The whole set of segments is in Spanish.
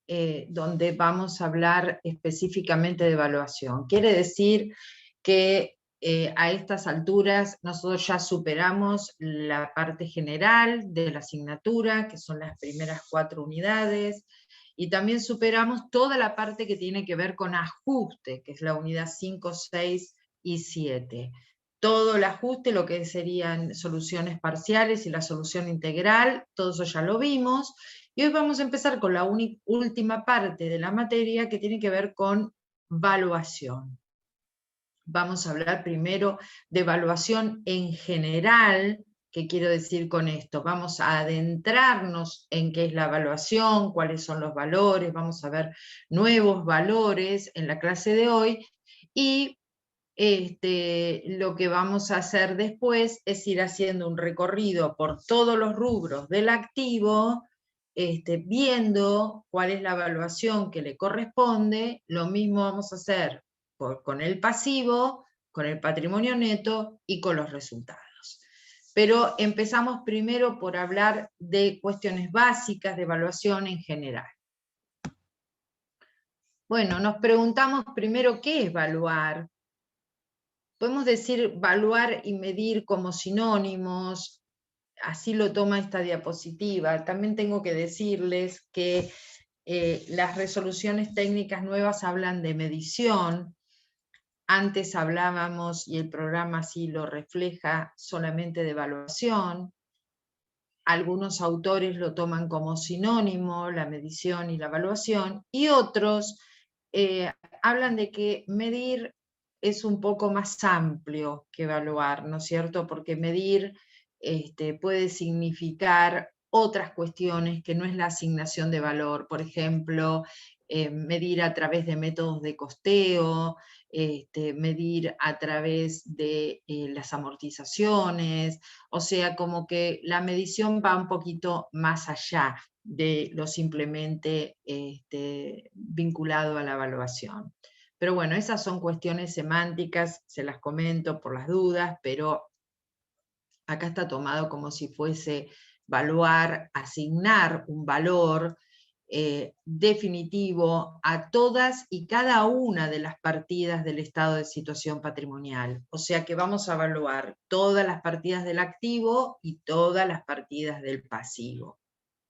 donde vamos a hablar específicamente de evaluación. Quiere decir que a estas alturas nosotros ya superamos la parte general de la asignatura, que son las primeras 4 unidades, y también superamos toda la parte que tiene que ver con ajuste, que es la unidad 5, 6 y 7. Todo el ajuste, lo que serían soluciones parciales y la solución integral, todo eso ya lo vimos. Y hoy vamos a empezar con la última parte de la materia que tiene que ver con evaluación. Vamos a hablar primero de evaluación en general. ¿Qué quiero decir con esto? Vamos a adentrarnos en qué es la evaluación, cuáles son los valores, vamos a ver nuevos valores en la clase de hoy, y lo que vamos a hacer después es ir haciendo un recorrido por todos los rubros del activo, viendo cuál es la evaluación que le corresponde. Lo mismo vamos a hacer con el pasivo, con el patrimonio neto y con los resultados. Pero empezamos primero por hablar de cuestiones básicas de evaluación en general. Bueno, nos preguntamos primero qué es evaluar. Podemos decir evaluar y medir como sinónimos, así lo toma esta diapositiva. También tengo que decirles que las resoluciones técnicas nuevas hablan de medición. Antes hablábamos, y el programa así lo refleja, solamente de evaluación. Algunos autores lo toman como sinónimo, la medición y la evaluación, y otros hablan de que medir es un poco más amplio que evaluar, ¿no es cierto? Porque medir puede significar otras cuestiones que no es la asignación de valor. Por ejemplo, medir a través de métodos de costeo, medir a través de las amortizaciones, o sea, como que la medición va un poquito más allá de lo simplemente vinculado a la evaluación. Pero bueno, esas son cuestiones semánticas, se las comento por las dudas, pero acá está tomado como si fuese evaluar, asignar un valor definitivo a todas y cada una de las partidas del estado de situación patrimonial. O sea que vamos a evaluar todas las partidas del activo y todas las partidas del pasivo.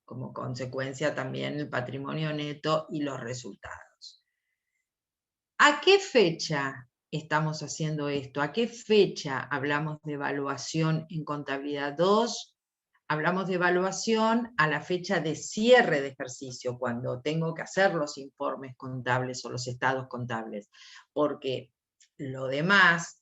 Como consecuencia también el patrimonio neto y los resultados. ¿A qué fecha estamos haciendo esto? ¿A qué fecha hablamos de evaluación en contabilidad 2? Hablamos de evaluación a la fecha de cierre de ejercicio, cuando tengo que hacer los informes contables o los estados contables, porque lo demás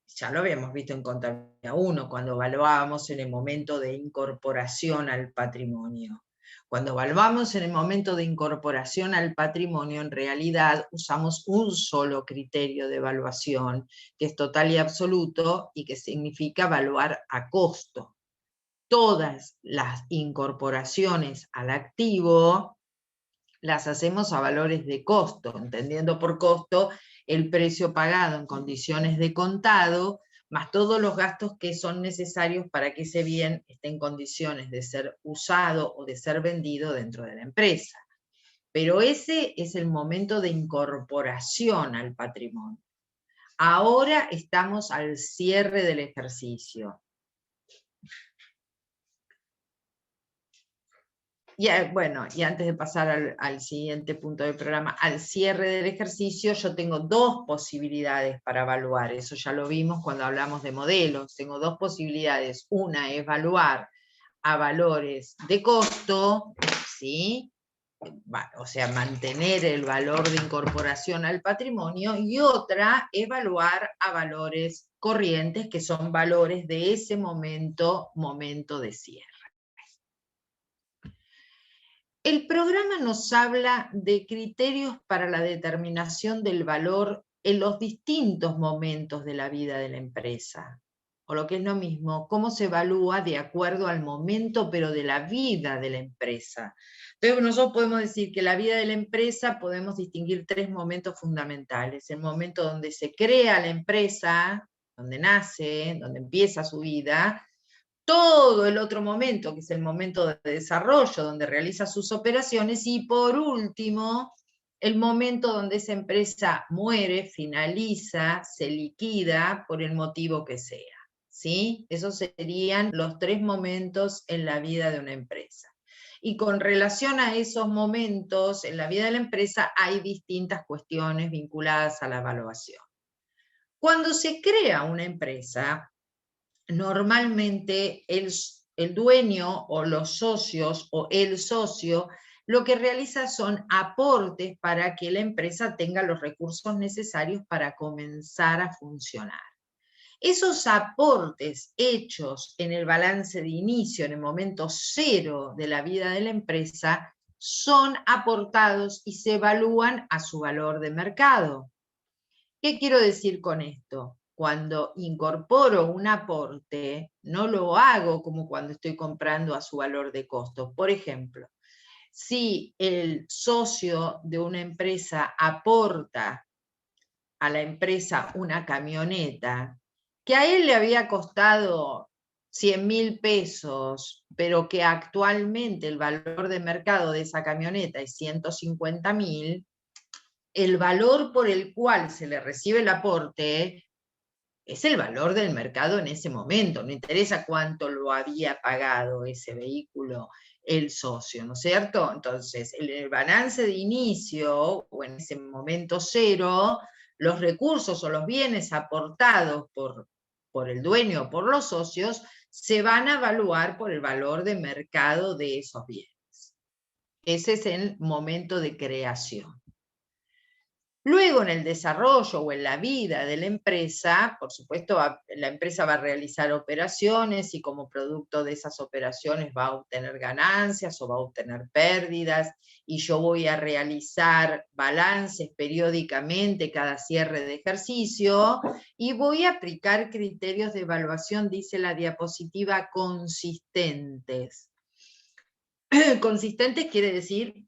ya lo habíamos visto en contabilidad 1, cuando evaluábamos en el momento de incorporación al patrimonio. Cuando evaluamos en el momento de incorporación al patrimonio, en realidad usamos un solo criterio de evaluación, que es total y absoluto, y que significa evaluar a costo. Todas las incorporaciones al activo las hacemos a valores de costo, entendiendo por costo el precio pagado en condiciones de contado, más todos los gastos que son necesarios para que ese bien esté en condiciones de ser usado o de ser vendido dentro de la empresa. Pero ese es el momento de incorporación al patrimonio. Ahora estamos al cierre del ejercicio. Y bueno, y antes de pasar al siguiente punto del programa, al cierre del ejercicio, yo tengo dos posibilidades para evaluar. Eso ya lo vimos cuando hablamos de modelos. Tengo dos posibilidades. Una es evaluar a valores de costo, ¿sí? O sea, mantener el valor de incorporación al patrimonio, y otra, evaluar a valores corrientes, que son valores de ese momento de cierre. El programa nos habla de criterios para la determinación del valor en los distintos momentos de la vida de la empresa. O lo que es lo mismo, cómo se evalúa de acuerdo al momento, pero de la vida de la empresa. Entonces nosotros podemos decir que la vida de la empresa podemos distinguir tres momentos fundamentales. El momento donde se crea la empresa, donde nace, donde empieza su vida, todo el otro momento, que es el momento de desarrollo, donde realiza sus operaciones, y por último, el momento donde esa empresa muere, finaliza, se liquida por el motivo que sea. ¿Sí? Esos serían los 3 momentos en la vida de una empresa. Y con relación a esos momentos en la vida de la empresa hay distintas cuestiones vinculadas a la evaluación. Cuando se crea una empresa, normalmente el dueño o los socios o el socio lo que realiza son aportes para que la empresa tenga los recursos necesarios para comenzar a funcionar. Esos aportes hechos en el balance de inicio, en el momento cero de la vida de la empresa, son aportados y se evalúan a su valor de mercado. ¿Qué quiero decir con esto? Cuando incorporo un aporte, no lo hago como cuando estoy comprando a su valor de costo. Por ejemplo, si el socio de una empresa aporta a la empresa una camioneta, que a él le había costado 100.000 pesos, pero que actualmente el valor de mercado de esa camioneta es 150.000, el valor por el cual se le recibe el aporte es el valor del mercado en ese momento, no interesa cuánto lo había pagado ese vehículo el socio, ¿no es cierto? Entonces, en el balance de inicio, o en ese momento cero, los recursos o los bienes aportados por el dueño o por los socios se van a evaluar por el valor de mercado de esos bienes. Ese es el momento de creación. Luego, en el desarrollo o en la vida de la empresa, por supuesto, la empresa va a realizar operaciones y como producto de esas operaciones va a obtener ganancias o va a obtener pérdidas, y yo voy a realizar balances periódicamente cada cierre de ejercicio y voy a aplicar criterios de evaluación, dice la diapositiva, consistentes. Consistentes quiere decir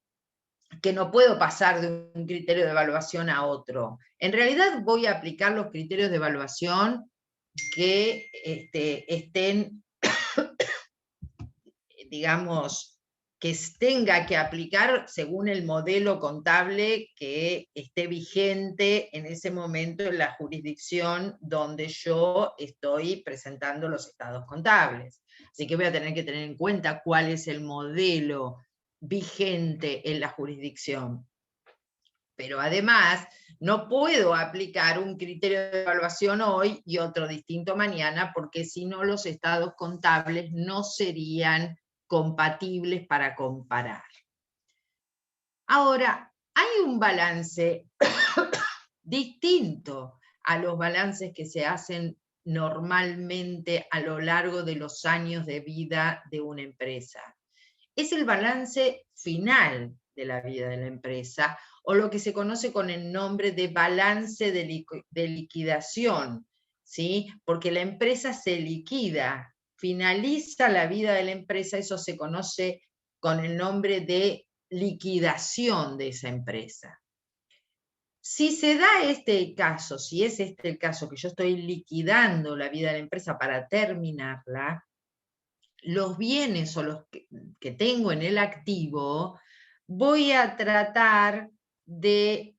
que no puedo pasar de un criterio de evaluación a otro. En realidad voy a aplicar los criterios de evaluación que estén, digamos, que tenga que aplicar según el modelo contable que esté vigente en ese momento en la jurisdicción donde yo estoy presentando los estados contables. Así que voy a tener que tener en cuenta cuál es el modelo vigente en la jurisdicción. Pero además, no puedo aplicar un criterio de evaluación hoy y otro distinto mañana, porque si no los estados contables no serían compatibles para comparar. Ahora, hay un balance distinto a los balances que se hacen normalmente a lo largo de los años de vida de una empresa. Es el balance final de la vida de la empresa, o lo que se conoce con el nombre de balance de liquidación, ¿sí? Porque la empresa se liquida, finaliza la vida de la empresa, eso se conoce con el nombre de liquidación de esa empresa. Si se da este caso, si es este el caso que yo estoy liquidando la vida de la empresa para terminarla, los bienes o los que tengo en el activo, voy a tratar de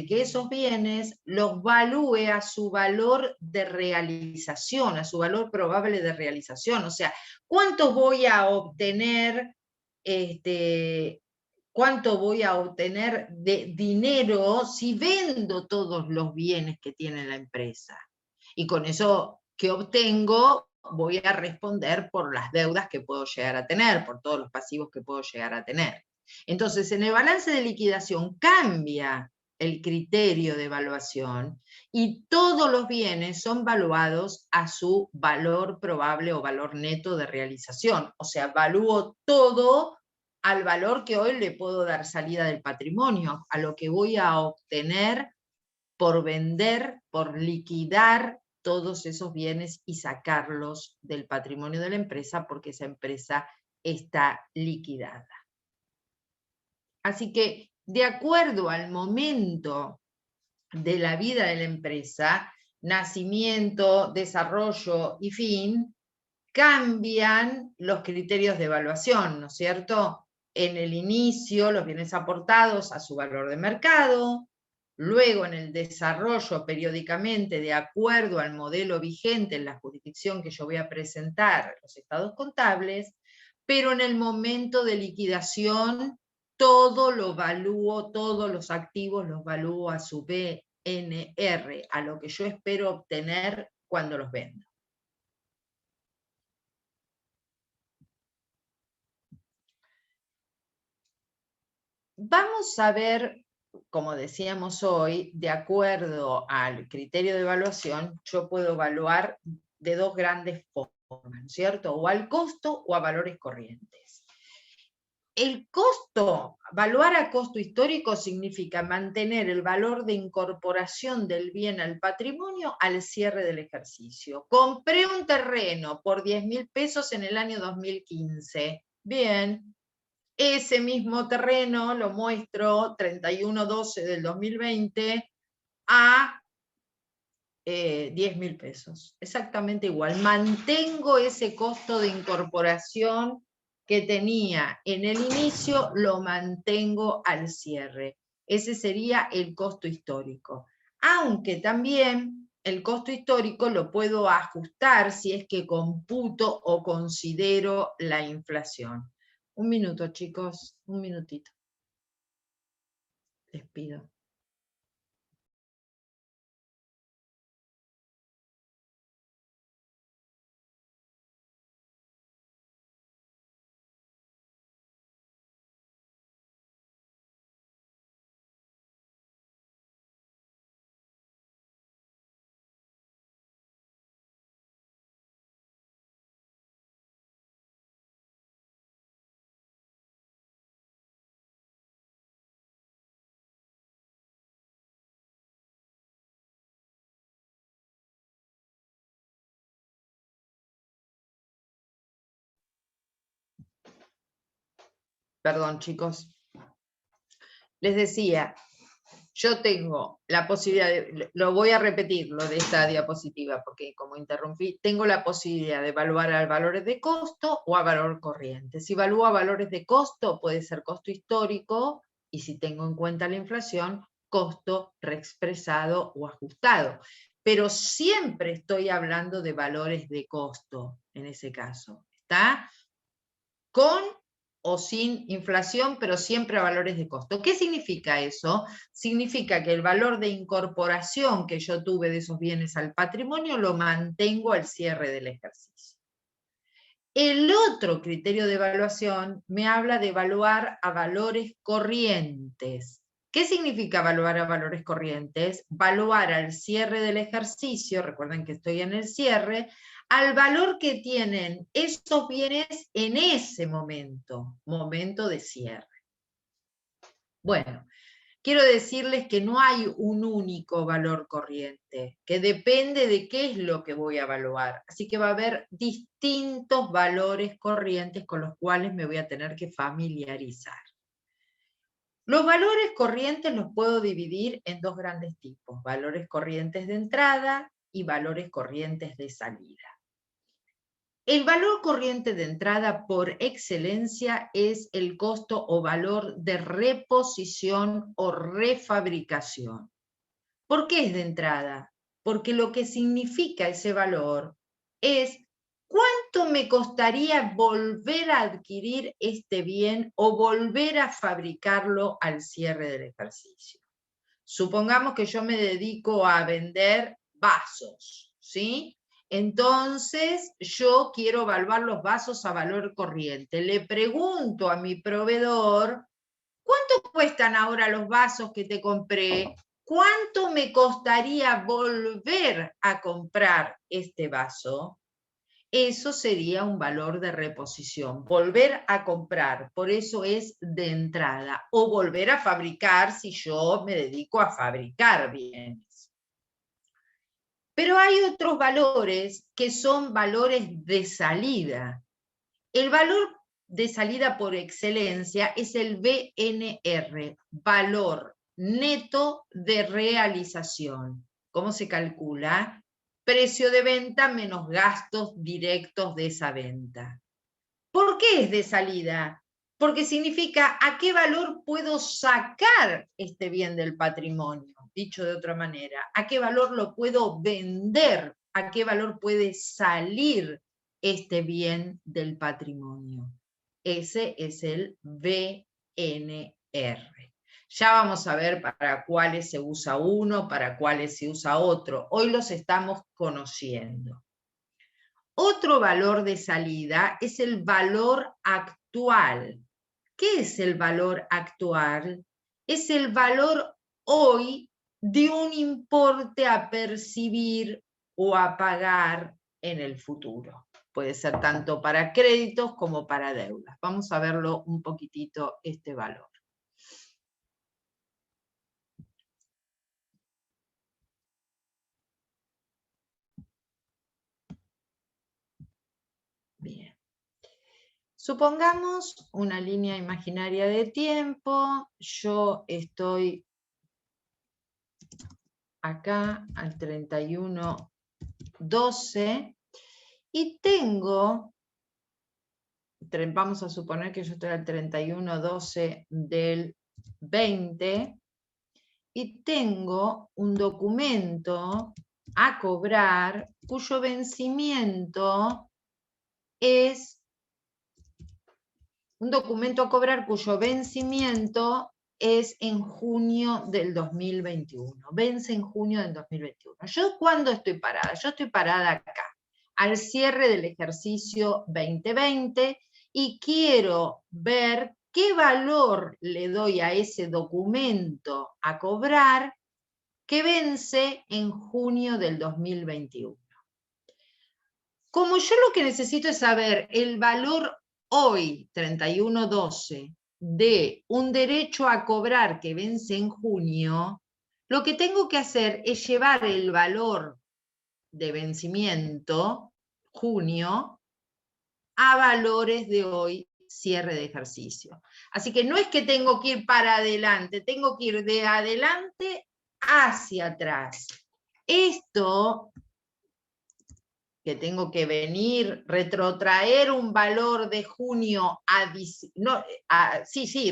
que esos bienes los valúe a su valor de realización, a su valor probable de realización. O sea, ¿cuánto voy a obtener, cuánto voy a obtener de dinero si vendo todos los bienes que tiene la empresa? Y con eso que obtengo, voy a responder por las deudas que puedo llegar a tener, por todos los pasivos que puedo llegar a tener. Entonces, en el balance de liquidación cambia el criterio de evaluación y todos los bienes son valuados a su valor probable o valor neto de realización. O sea, valúo todo al valor que hoy le puedo dar salida del patrimonio, a lo que voy a obtener por vender, por liquidar todos esos bienes y sacarlos del patrimonio de la empresa, porque esa empresa está liquidada. Así que, de acuerdo al momento de la vida de la empresa, nacimiento, desarrollo y fin, cambian los criterios de evaluación, ¿no es cierto? En el inicio, los bienes aportados a su valor de mercado, luego en el desarrollo periódicamente de acuerdo al modelo vigente en la jurisdicción que yo voy a presentar, los estados contables, pero en el momento de liquidación todo lo evalúo, todos los activos los evalúo a su BNR, a lo que yo espero obtener cuando los vendo. Vamos a ver, como decíamos hoy, de acuerdo al criterio de evaluación, yo puedo evaluar de dos grandes formas, ¿no es cierto? O al costo o a valores corrientes. El costo, evaluar a costo histórico significa mantener el valor de incorporación del bien al patrimonio al cierre del ejercicio. Compré un terreno por 10.000 pesos en el año 2015. Bien. Ese mismo terreno lo muestro 31/12 del 2020 a 10.000 pesos. Exactamente igual. Mantengo ese costo de incorporación que tenía en el inicio, lo mantengo al cierre. Ese sería el costo histórico. Aunque también el costo histórico lo puedo ajustar si es que computo o considero la inflación. Un minuto, chicos, un minutito. Les pido. Perdón, chicos. Les decía, yo tengo la posibilidad, lo voy a repetir, lo de esta diapositiva, porque como interrumpí, tengo la posibilidad de evaluar a valores de costo o a valor corriente. Si evalúo a valores de costo, puede ser costo histórico, y si tengo en cuenta la inflación, costo reexpresado o ajustado. Pero siempre estoy hablando de valores de costo, en ese caso. ¿Está? Con o sin inflación, pero siempre a valores de costo. ¿Qué significa eso? Significa que el valor de incorporación que yo tuve de esos bienes al patrimonio lo mantengo al cierre del ejercicio. El otro criterio de evaluación me habla de evaluar a valores corrientes. ¿Qué significa evaluar a valores corrientes? Evaluar al cierre del ejercicio, recuerden que estoy en el cierre, al valor que tienen esos bienes en ese momento de cierre. Bueno, quiero decirles que no hay un único valor corriente, que depende de qué es lo que voy a evaluar. Así que va a haber distintos valores corrientes con los cuales me voy a tener que familiarizar. Los valores corrientes los puedo dividir en dos grandes tipos, valores corrientes de entrada y valores corrientes de salida. El valor corriente de entrada por excelencia es el costo o valor de reposición o refabricación. ¿Por qué es de entrada? Porque lo que significa ese valor es cuánto me costaría volver a adquirir este bien o volver a fabricarlo al cierre del ejercicio. Supongamos que yo me dedico a vender vasos, ¿sí? Entonces, yo quiero evaluar los vasos a valor corriente. Le pregunto a mi proveedor, ¿cuánto cuestan ahora los vasos que te compré? ¿Cuánto me costaría volver a comprar este vaso? Eso sería un valor de reposición, volver a comprar, por eso es de entrada, o volver a fabricar si yo me dedico a fabricar bienes. Pero hay otros valores que son valores de salida. El valor de salida por excelencia es el BNR, valor neto de realización. ¿Cómo se calcula? Precio de venta menos gastos directos de esa venta. ¿Por qué es de salida? Porque significa a qué valor puedo sacar este bien del patrimonio, dicho de otra manera, a qué valor lo puedo vender, a qué valor puede salir este bien del patrimonio. Ese es el BNR. Ya vamos a ver para cuáles se usa uno, para cuáles se usa otro. Hoy los estamos conociendo. Otro valor de salida es el valor actual. ¿Qué es el valor actual? Es el valor hoy de un importe a percibir o a pagar en el futuro. Puede ser tanto para créditos como para deudas. Vamos a verlo un poquitito este valor. Bien. Supongamos una línea imaginaria de tiempo. Yo estoy acá al 31/12 y tengo, vamos a suponer que yo estoy al 31/12 del 20 y tengo un documento a cobrar cuyo vencimiento es un documento a cobrar cuyo vencimiento es en junio del 2021. Vence en junio del 2021. ¿Yo cuándo estoy parada? Yo estoy parada acá, al cierre del ejercicio 2020, y quiero ver qué valor le doy a ese documento a cobrar que vence en junio del 2021. Como yo lo que necesito es saber el valor hoy, 31/12, de un derecho a cobrar que vence en junio, lo que tengo que hacer es llevar el valor de vencimiento, junio, a valores de hoy, cierre de ejercicio. Así que no es que tengo que ir para adelante, tengo que ir de adelante hacia atrás. Esto que tengo que venir, retrotraer un valor de junio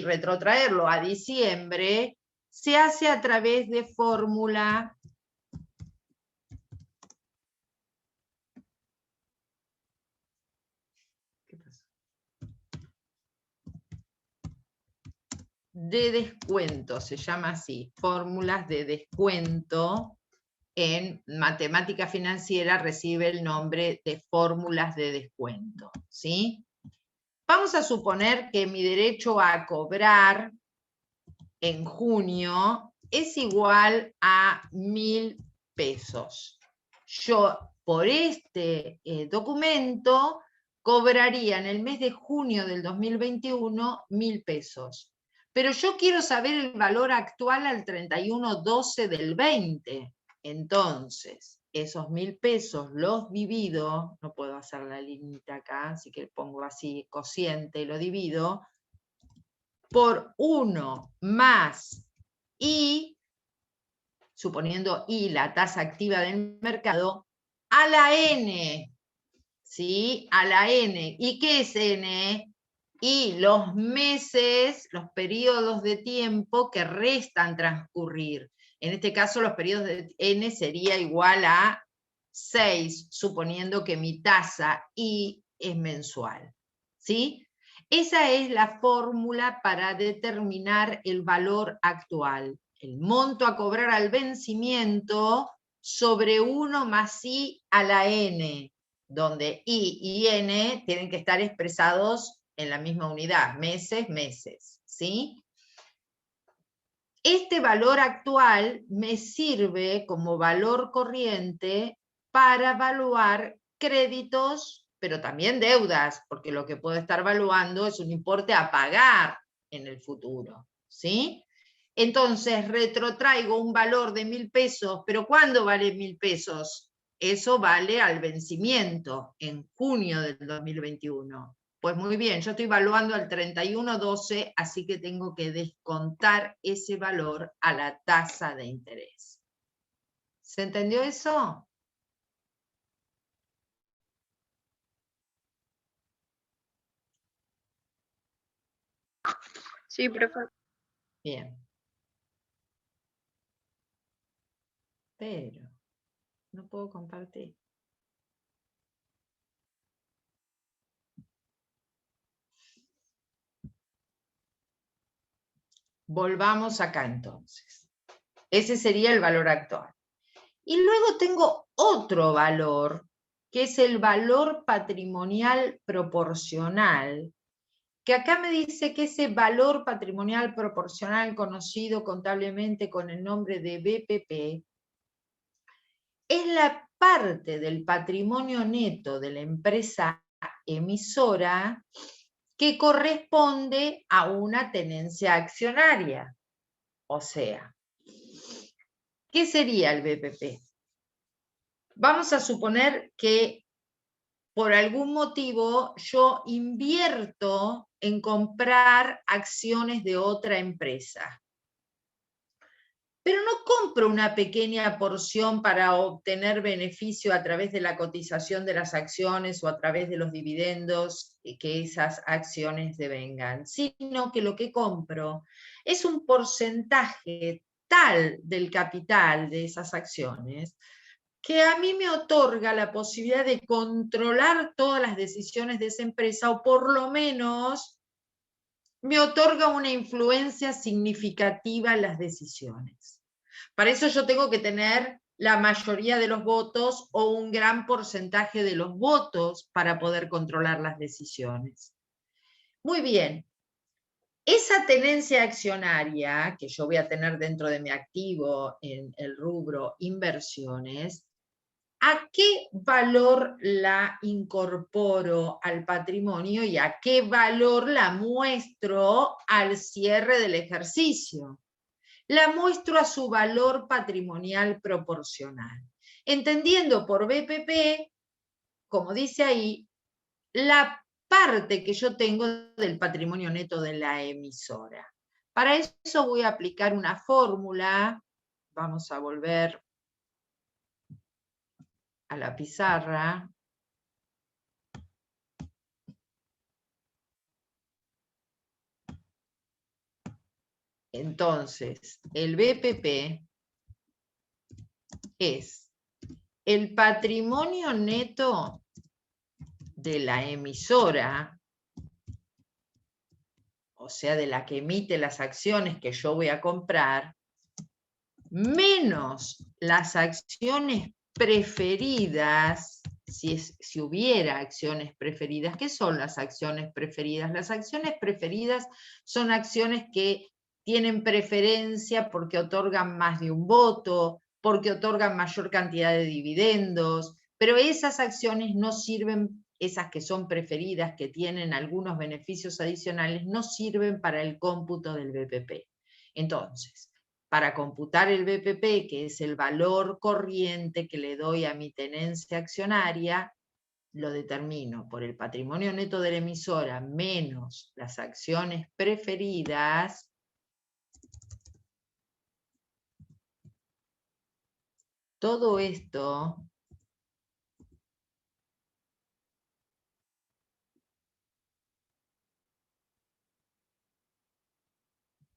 retrotraerlo a diciembre, se hace a través de fórmula de descuento, se llama así, fórmulas de descuento. En matemática financiera recibe el nombre de fórmulas de descuento, ¿sí? Vamos a suponer que mi derecho a cobrar en junio es igual a 1.000 pesos. Yo, por este documento, cobraría en el mes de junio del 2021 1.000 pesos. Pero yo quiero saber el valor actual al 31/12 del 20. Entonces, esos 1.000 pesos los divido, no puedo hacer la limitita acá, así que pongo así cociente y lo divido, por 1 más I, suponiendo I la tasa activa del mercado, a la N, ¿sí? A la N. ¿Y qué es N? Y los meses, los periodos de tiempo que restan transcurrir. En este caso, los periodos de N sería igual a 6, suponiendo que mi tasa I es mensual, ¿sí? Esa es la fórmula para determinar el valor actual. El monto a cobrar al vencimiento sobre 1 más I a la N, donde I y N tienen que estar expresados en la misma unidad, meses, meses, ¿sí? Este valor actual me sirve como valor corriente para evaluar créditos, pero también deudas, porque lo que puedo estar evaluando es un importe a pagar en el futuro, ¿sí? Entonces retrotraigo un valor de 1.000 pesos, pero ¿cuándo vale 1.000 pesos? Eso vale al vencimiento, en junio del 2021. Pues muy bien, yo estoy evaluando al 31/12, así que tengo que descontar ese valor a la tasa de interés. ¿Se entendió eso? Sí, profe. Bien. Pero no puedo compartir. Volvamos acá entonces. Ese sería el valor actual. Y luego tengo otro valor, que es el valor patrimonial proporcional, que acá me dice que ese valor patrimonial proporcional, conocido contablemente con el nombre de BPP, es la parte del patrimonio neto de la empresa emisora que corresponde a una tenencia accionaria. O sea, ¿qué sería el BPP? Vamos a suponer que por algún motivo yo invierto en comprar acciones de otra empresa. Pero no compro una pequeña porción para obtener beneficio a través de la cotización de las acciones o a través de los dividendos que esas acciones devengan, sino que lo que compro es un porcentaje tal del capital de esas acciones que a mí me otorga la posibilidad de controlar todas las decisiones de esa empresa, o por lo menos me otorga una influencia significativa en las decisiones. Para eso yo tengo que tener la mayoría de los votos o un gran porcentaje de los votos para poder controlar las decisiones. Muy bien. Esa tenencia accionaria que yo voy a tener dentro de mi activo en el rubro inversiones, ¿a qué valor la incorporo al patrimonio y a qué valor la muestro al cierre del ejercicio? La muestro a su valor patrimonial proporcional, entendiendo por BPP, como dice ahí, la parte que yo tengo del patrimonio neto de la emisora. Para eso voy a aplicar una fórmula. Vamos a volver a la pizarra. Entonces, el BPP es el patrimonio neto de la emisora, o sea, de la que emite las acciones que yo voy a comprar, menos las acciones preferidas, si hubiera acciones preferidas. ¿Qué son las acciones preferidas? Las acciones preferidas son acciones que tienen preferencia porque otorgan más de un voto, porque otorgan mayor cantidad de dividendos, pero esas acciones no sirven, esas que son preferidas, que tienen algunos beneficios adicionales, no sirven para el cómputo del BPP. Entonces, para computar el BPP, que es el valor corriente que le doy a mi tenencia accionaria, lo determino por el patrimonio neto de la emisora menos las acciones preferidas. Todo esto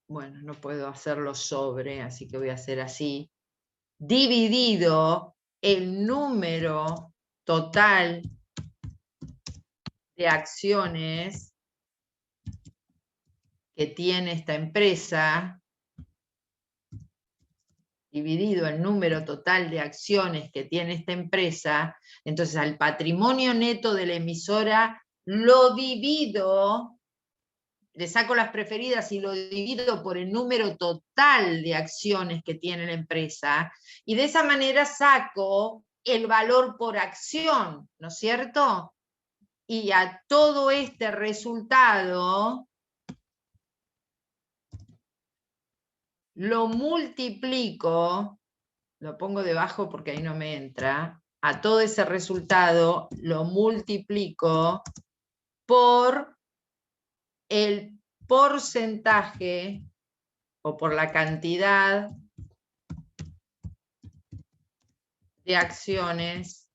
bueno, no puedo hacerlo sobre, así que voy a hacer así, dividido el número total de acciones que tiene esta empresa, dividido el número total de acciones que tiene esta empresa, entonces al patrimonio neto de la emisora lo divido, le saco las preferidas y lo divido por el número total de acciones que tiene la empresa, y de esa manera saco el valor por acción, ¿no es cierto? Y a todo este resultado lo multiplico, lo pongo debajo porque ahí no me entra, a todo ese resultado lo multiplico por el porcentaje o por la cantidad de acciones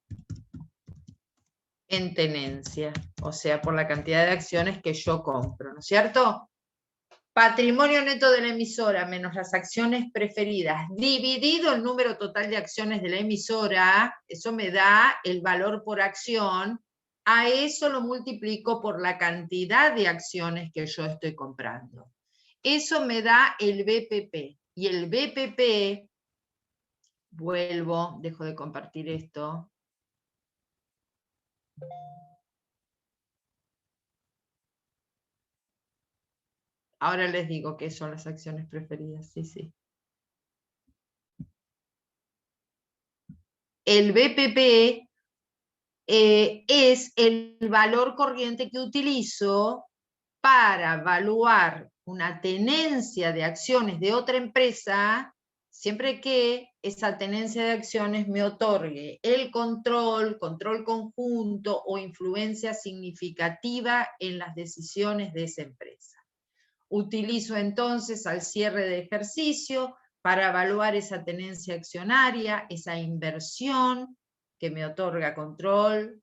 en tenencia, o sea, por la cantidad de acciones que yo compro, ¿no es cierto? Patrimonio neto de la emisora menos las acciones preferidas, dividido el número total de acciones de la emisora, eso me da el valor por acción, a eso lo multiplico por la cantidad de acciones que yo estoy comprando. Eso me da el BPP, y el BPP, vuelvo, dejo de compartir esto. Ahora les digo qué son las acciones preferidas, sí. El BPP es el valor corriente que utilizo para evaluar una tenencia de acciones de otra empresa, siempre que esa tenencia de acciones me otorgue el control conjunto o influencia significativa en las decisiones de esa empresa. Utilizo entonces al cierre de ejercicio para evaluar esa tenencia accionaria, esa inversión que me otorga control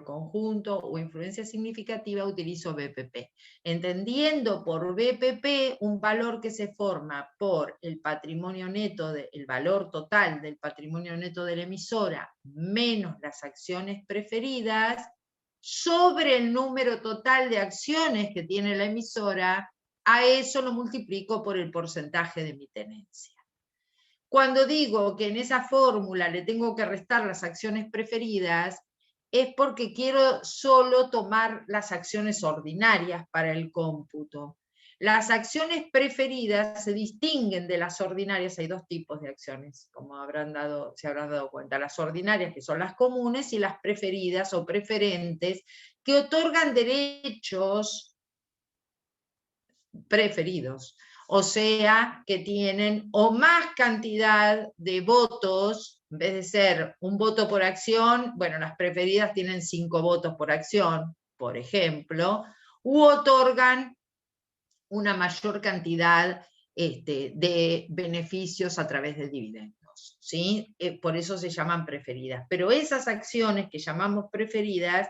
conjunto o influencia significativa, utilizo BPP. Entendiendo por BPP un valor que se forma por el patrimonio neto, el valor total del patrimonio neto de la emisora, menos las acciones preferidas, sobre el número total de acciones que tiene la emisora, a eso lo multiplico por el porcentaje de mi tenencia. Cuando digo que en esa fórmula le tengo que restar las acciones preferidas, es porque quiero solo tomar las acciones ordinarias para el cómputo. Las acciones preferidas se distinguen de las ordinarias. Hay dos tipos de acciones, como se habrán dado cuenta. Las ordinarias, que son las comunes, y las preferidas o preferentes, que otorgan derechos preferidos, o sea, que tienen o más cantidad de votos, en vez de ser un voto por acción, bueno, las preferidas tienen 5 votos por acción, por ejemplo, u otorgan una mayor cantidad de beneficios a través de dividendos, ¿sí? Por eso se llaman preferidas. Pero esas acciones que llamamos preferidas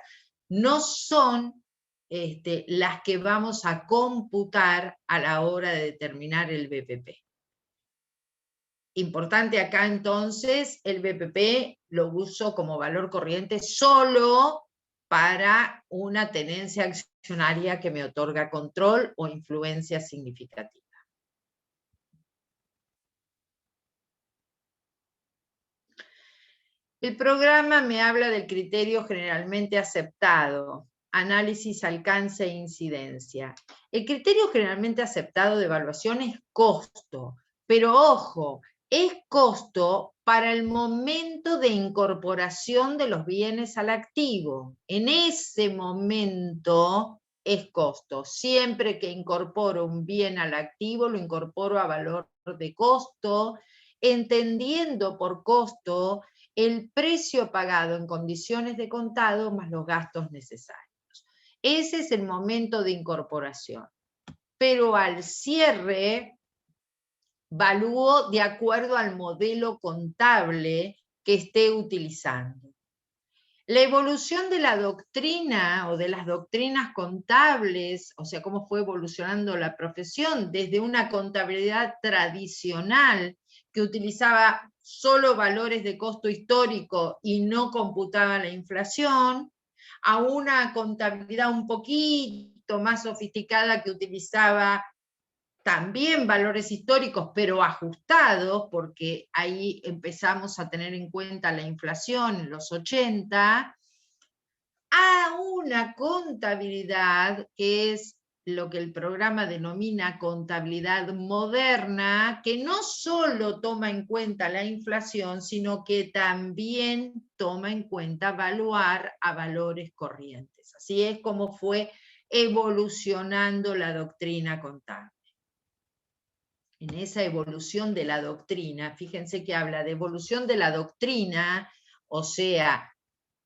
no son las que vamos a computar a la hora de determinar el BPP. Importante acá entonces, el BPP lo uso como valor corriente solo para una tenencia accionaria que me otorga control o influencia significativa. El programa me habla del criterio generalmente aceptado, análisis, alcance e incidencia. El criterio generalmente aceptado de evaluación es costo, pero ojo, es costo para el momento de incorporación de los bienes al activo. En ese momento es costo. Siempre que incorporo un bien al activo, lo incorporo a valor de costo, entendiendo por costo el precio pagado en condiciones de contado más los gastos necesarios. Ese es el momento de incorporación. Pero al cierre, evalúo de acuerdo al modelo contable que esté utilizando. La evolución de la doctrina o de las doctrinas contables, o sea, cómo fue evolucionando la profesión desde una contabilidad tradicional que utilizaba solo valores de costo histórico y no computaba la inflación, a una contabilidad un poquito más sofisticada que utilizaba también valores históricos, pero ajustados, porque ahí empezamos a tener en cuenta la inflación en los 80, a una contabilidad que es lo que el programa denomina contabilidad moderna, que no solo toma en cuenta la inflación, sino que también toma en cuenta evaluar a valores corrientes. Así es como fue evolucionando la doctrina contable. En esa evolución de la doctrina, fíjense que habla de evolución de la doctrina, o sea,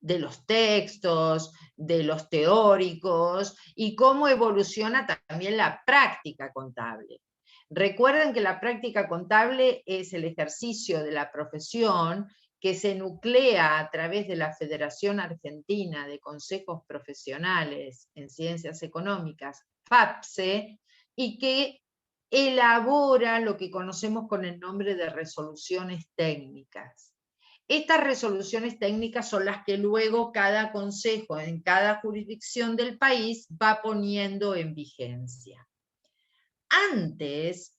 de los textos, de los teóricos, y cómo evoluciona también la práctica contable. Recuerden que la práctica contable es el ejercicio de la profesión que se nuclea a través de la Federación Argentina de Consejos Profesionales en Ciencias Económicas, FAPSE, y que elabora lo que conocemos con el nombre de resoluciones técnicas. Estas resoluciones técnicas son las que luego cada consejo en cada jurisdicción del país va poniendo en vigencia. Antes,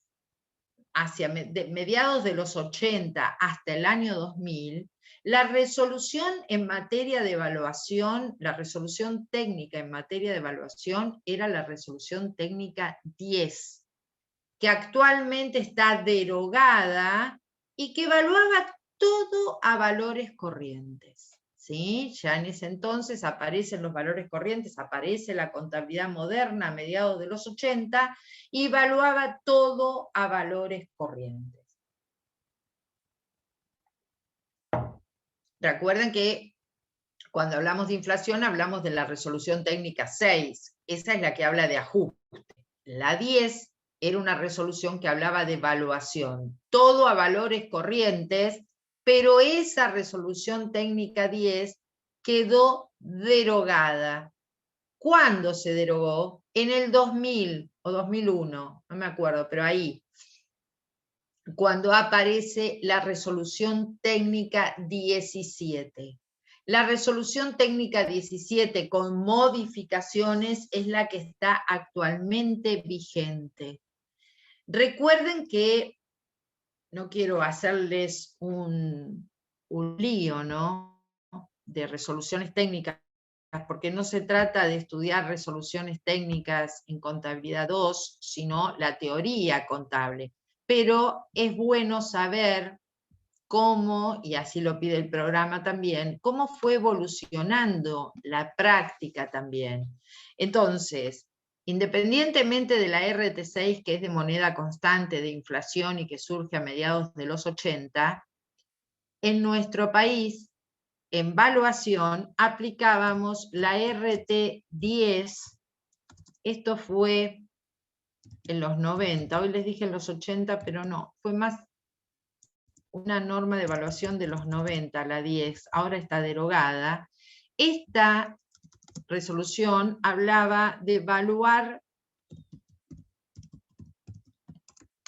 hacia mediados de los 80 hasta el año 2000, la resolución en materia de evaluación, la resolución técnica en materia de evaluación era la resolución técnica 10, que actualmente está derogada y que evaluaba todo a valores corrientes. ¿Sí? Ya en ese entonces aparecen los valores corrientes, aparece la contabilidad moderna a mediados de los 80 y evaluaba todo a valores corrientes. Recuerden que cuando hablamos de inflación hablamos de la resolución técnica 6, esa es la que habla de ajuste. La 10 era una resolución que hablaba de evaluación, todo a valores corrientes, pero esa resolución técnica 10 quedó derogada. ¿Cuándo se derogó? En el 2000 o 2001, no me acuerdo, pero ahí, cuando aparece la resolución técnica 17. La resolución técnica 17 con modificaciones es la que está actualmente vigente. Recuerden que, no quiero hacerles un lío, ¿no?, de resoluciones técnicas, porque no se trata de estudiar resoluciones técnicas en contabilidad 2, sino la teoría contable. Pero es bueno saber cómo, y así lo pide el programa también, cómo fue evolucionando la práctica también. Entonces, independientemente de la RT6, que es de moneda constante de inflación y que surge a mediados de los 80, en nuestro país, en evaluación, aplicábamos la RT10, esto fue en los 90, hoy les dije en los 80, pero no, fue más una norma de evaluación de los 90, la 10, ahora está derogada. Esta resolución hablaba de evaluar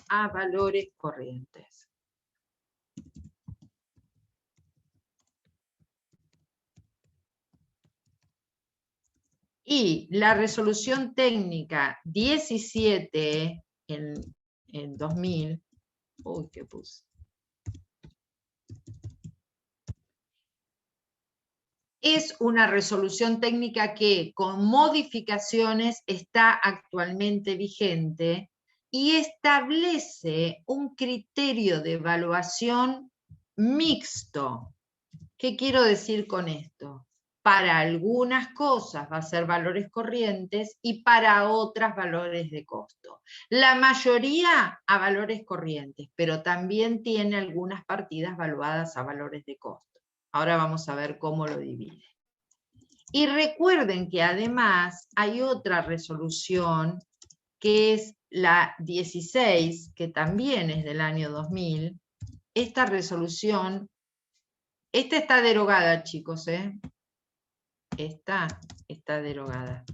a valores corrientes. Y la resolución técnica 17 en 2000, uy, ¿qué puse? Es una resolución técnica que con modificaciones está actualmente vigente y establece un criterio de evaluación mixto. ¿Qué quiero decir con esto? Para algunas cosas va a ser valores corrientes y para otras valores de costo. La mayoría a valores corrientes, pero también tiene algunas partidas valuadas a valores de costo. Ahora vamos a ver cómo lo divide. Y recuerden que además hay otra resolución que es la 16, que también es del año 2000. Esta resolución, esta está derogada, chicos, ¿eh? Esta está derogada.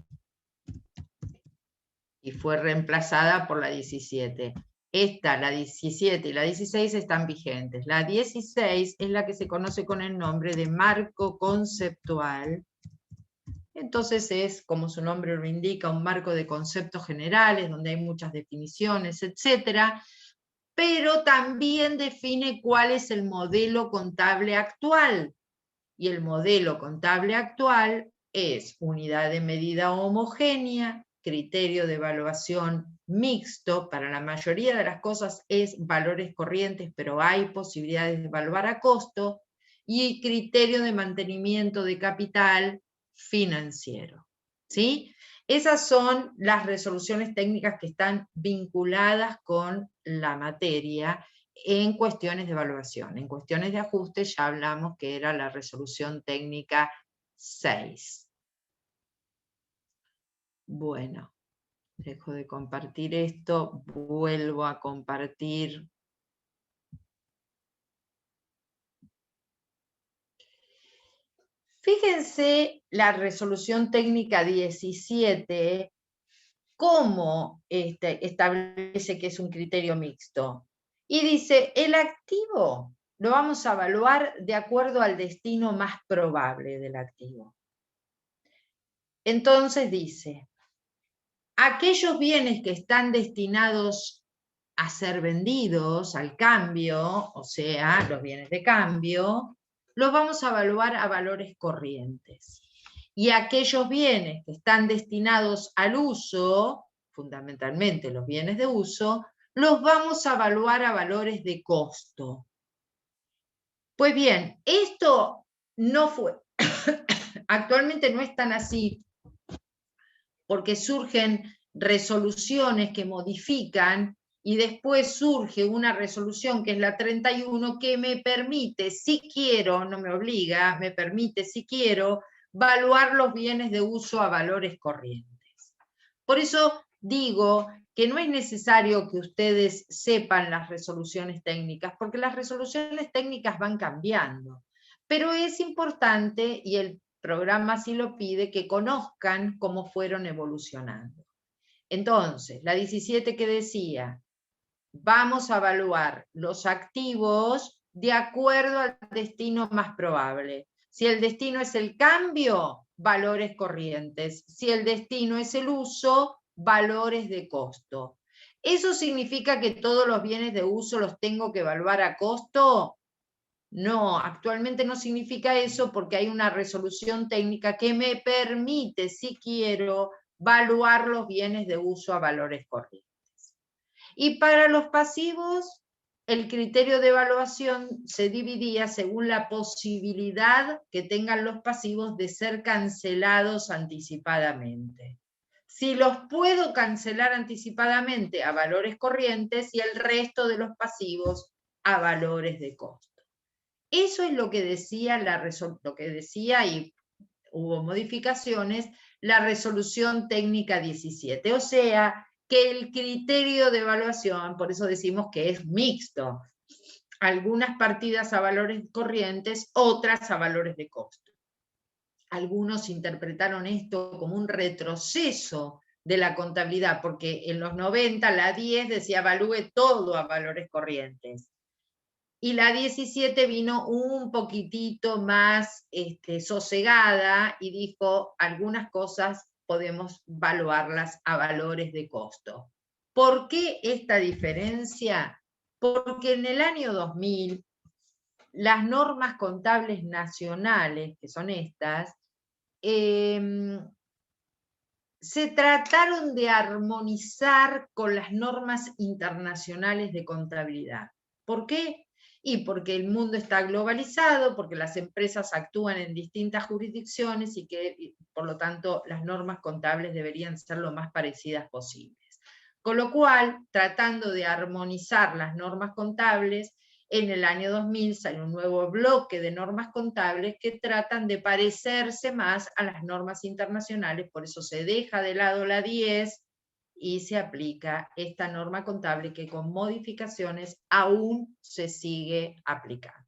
Y fue reemplazada por la 17. Esta, la 17 y la 16 están vigentes. La 16 es la que se conoce con el nombre de marco conceptual. Entonces es, como su nombre lo indica, un marco de conceptos generales, donde hay muchas definiciones, etc. Pero también define cuál es el modelo contable actual. Y el modelo contable actual es unidad de medida homogénea, criterio de evaluación mixto, para la mayoría de las cosas es valores corrientes, pero hay posibilidades de evaluar a costo, y criterio de mantenimiento de capital financiero. ¿Sí? Esas son las resoluciones técnicas que están vinculadas con la materia en cuestiones de evaluación. En cuestiones de ajuste ya hablamos que era la resolución técnica 6. Bueno, dejo de compartir esto, vuelvo a compartir. Fíjense la resolución técnica 17, cómo establece que es un criterio mixto. Y dice, el activo lo vamos a evaluar de acuerdo al destino más probable del activo. Entonces dice, aquellos bienes que están destinados a ser vendidos al cambio, o sea, los bienes de cambio, los vamos a evaluar a valores corrientes. Y aquellos bienes que están destinados al uso, fundamentalmente los bienes de uso, los vamos a evaluar a valores de costo. Pues bien, esto no fue, actualmente no es tan así, porque surgen resoluciones que modifican y después surge una resolución que es la 31 que me permite, si quiero, no me obliga, me permite, si quiero, evaluar los bienes de uso a valores corrientes. Por eso digo que no es necesario que ustedes sepan las resoluciones técnicas, porque las resoluciones técnicas van cambiando. Pero es importante, y el programa así lo pide, que conozcan cómo fueron evolucionando. Entonces, la 17 que decía, vamos a evaluar los activos de acuerdo al destino más probable. Si el destino es el cambio, valores corrientes. Si el destino es el uso, valores de costo. ¿Eso significa que todos los bienes de uso los tengo que evaluar a costo? No, actualmente no significa eso porque hay una resolución técnica que me permite, si quiero, evaluar los bienes de uso a valores corrientes. Y para los pasivos, el criterio de evaluación se dividía según la posibilidad que tengan los pasivos de ser cancelados anticipadamente. Si los puedo cancelar anticipadamente a valores corrientes y el resto de los pasivos a valores de costo. Eso es lo que decía, y hubo modificaciones, la resolución técnica 17. O sea, que el criterio de evaluación, por eso decimos que es mixto. Algunas partidas a valores corrientes, otras a valores de costo. Algunos interpretaron esto como un retroceso de la contabilidad, porque en los 90 la 10 decía evalúe todo a valores corrientes. Y la 17 vino un poquitito más sosegada y dijo, algunas cosas podemos evaluarlas a valores de costo. ¿Por qué esta diferencia? Porque en el año 2000, las normas contables nacionales, que son estas, se trataron de armonizar con las normas internacionales de contabilidad. ¿Por qué? Y porque el mundo está globalizado, porque las empresas actúan en distintas jurisdicciones y que, por lo tanto, las normas contables deberían ser lo más parecidas posibles. Con lo cual, tratando de armonizar las normas contables, en el año 2000 salió un nuevo bloque de normas contables que tratan de parecerse más a las normas internacionales, por eso se deja de lado la 10 y se aplica esta norma contable que con modificaciones aún se sigue aplicando.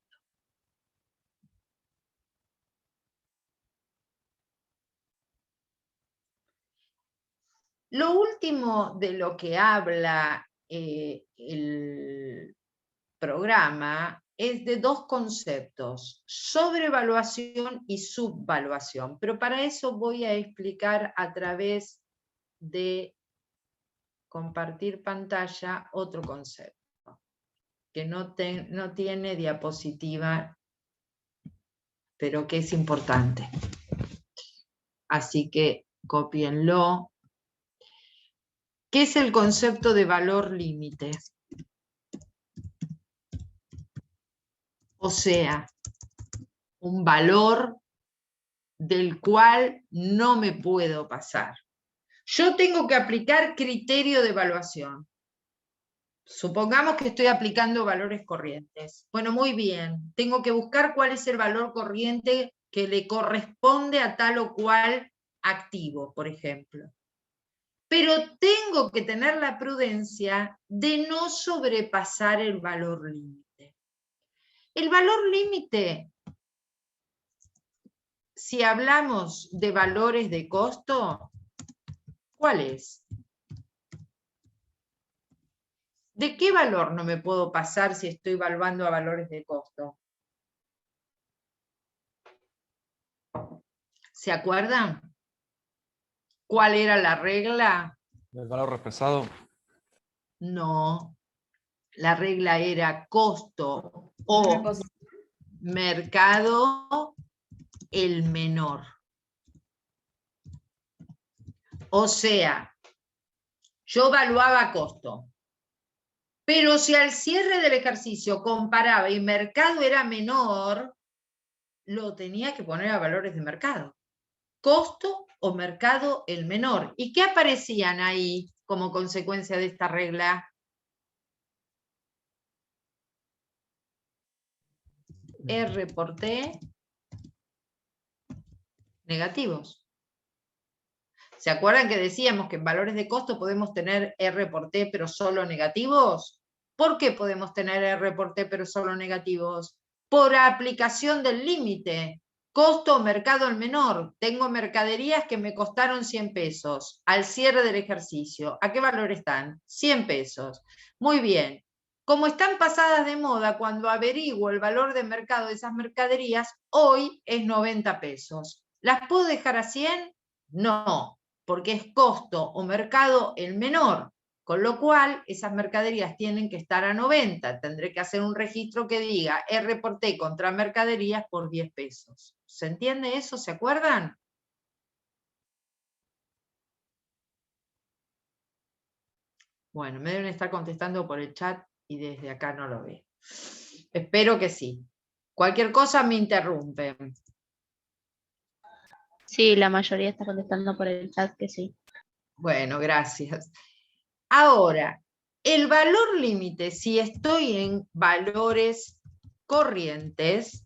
Lo último de lo que habla el programa es de dos conceptos, sobrevaluación y subvaluación, pero para eso voy a explicar a través de compartir pantalla otro concepto, que no tiene diapositiva, pero que es importante. Así que cópienlo. ¿Qué es el concepto de valor límite? O sea, un valor del cual no me puedo pasar. Yo tengo que aplicar criterio de evaluación. Supongamos que estoy aplicando valores corrientes. Bueno, muy bien. Tengo que buscar cuál es el valor corriente que le corresponde a tal o cual activo, por ejemplo. Pero tengo que tener la prudencia de no sobrepasar el valor límite. El valor límite si hablamos de valores de costo, ¿cuál es? ¿De qué valor no me puedo pasar si estoy evaluando a valores de costo? ¿Se acuerdan? ¿Cuál era la regla? El valor represado. No, la regla era costo o mercado el menor. O sea, yo evaluaba costo, pero si al cierre del ejercicio comparaba y mercado era menor, lo tenía que poner a valores de mercado. Costo o mercado el menor. ¿Y qué aparecían ahí como consecuencia de esta regla? R por T negativos. ¿Se acuerdan que decíamos que en valores de costo podemos tener R por T pero solo negativos? ¿Por qué podemos tener R por T pero solo negativos? Por aplicación del límite. Costo o mercado el menor. Tengo mercaderías que me costaron 100 pesos al cierre del ejercicio. ¿A qué valor están? 100 pesos. Muy bien. Como están pasadas de moda, cuando averiguo el valor de mercado de esas mercaderías, hoy es 90 pesos. ¿Las puedo dejar a 100? No, porque es costo o mercado el menor. Con lo cual, esas mercaderías tienen que estar a 90. Tendré que hacer un registro que diga R por T contra mercaderías por 10 pesos. ¿Se entiende eso? ¿Se acuerdan? Bueno, me deben estar contestando por el chat y desde acá no lo veo. Espero que sí. Cualquier cosa me interrumpen. Sí, la mayoría está contestando por el chat que sí. Bueno, gracias. Ahora, el valor límite, si estoy en valores corrientes,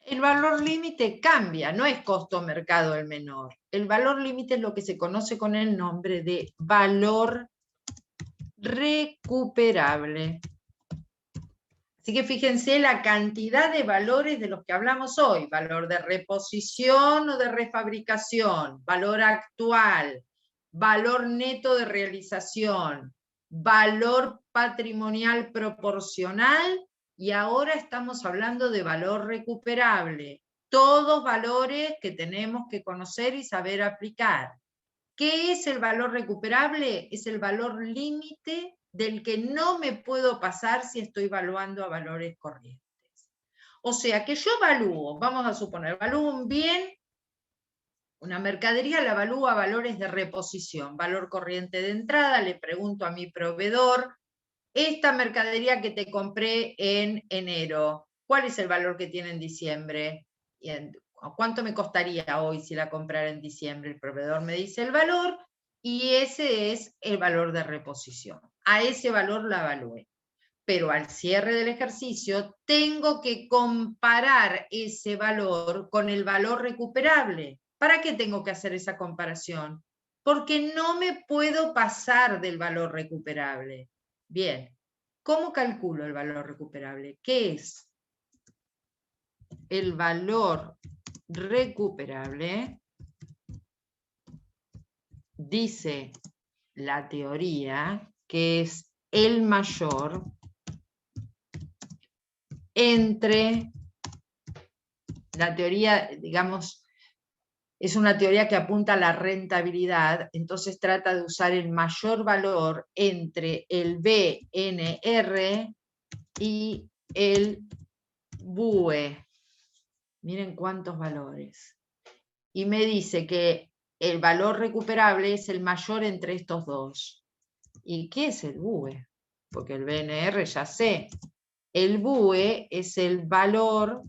el valor límite cambia, no es costo mercado el menor. El valor límite es lo que se conoce con el nombre de valor recuperable. Así que fíjense la cantidad de valores de los que hablamos hoy. Valor de reposición o de refabricación, valor actual, valor neto de realización, valor patrimonial proporcional, y ahora estamos hablando de valor recuperable. Todos valores que tenemos que conocer y saber aplicar. ¿Qué es el valor recuperable? Es el valor límite del que no me puedo pasar si estoy evaluando a valores corrientes. O sea, que yo evalúo, vamos a suponer, evalúo un bien, una mercadería la evalúo a valores de reposición, valor corriente de entrada, le pregunto a mi proveedor, esta mercadería que te compré en enero, ¿cuál es el valor que tiene en diciembre? ¿Cuánto me costaría hoy si la comprara en diciembre? El proveedor me dice el valor y ese es el valor de reposición. A ese valor la evalué. Pero al cierre del ejercicio tengo que comparar ese valor con el valor recuperable. ¿Para qué tengo que hacer esa comparación? Porque no me puedo pasar del valor recuperable. Bien, ¿cómo calculo el valor recuperable? ¿Qué es? El valor recuperable, dice la teoría, que es el mayor entre, la teoría, digamos, es una teoría que apunta a la rentabilidad, entonces trata de usar el mayor valor entre el BNR y el BUE. Miren cuántos valores. Y me dice que el valor recuperable es el mayor entre estos dos. ¿Y qué es el BUE? Porque el BNR ya sé. El BUE es el valor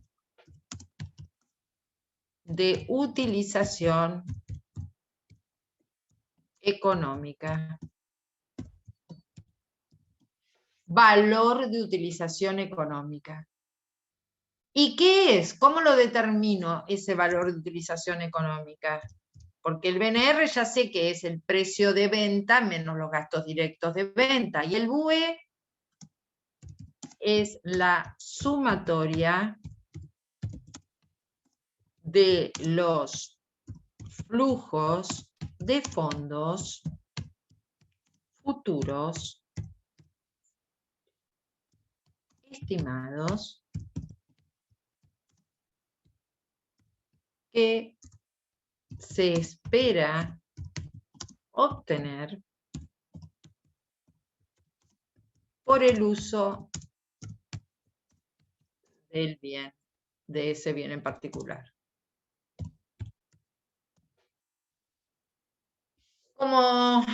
de utilización económica. Valor de utilización económica. ¿Y qué es? ¿Cómo lo determino ese valor de utilización económica? Porque el BNR ya sé que es el precio de venta menos los gastos directos de venta. Y el BUE es la sumatoria de los flujos de fondos futuros estimados que se espera obtener por el uso del bien, de ese bien en particular. Como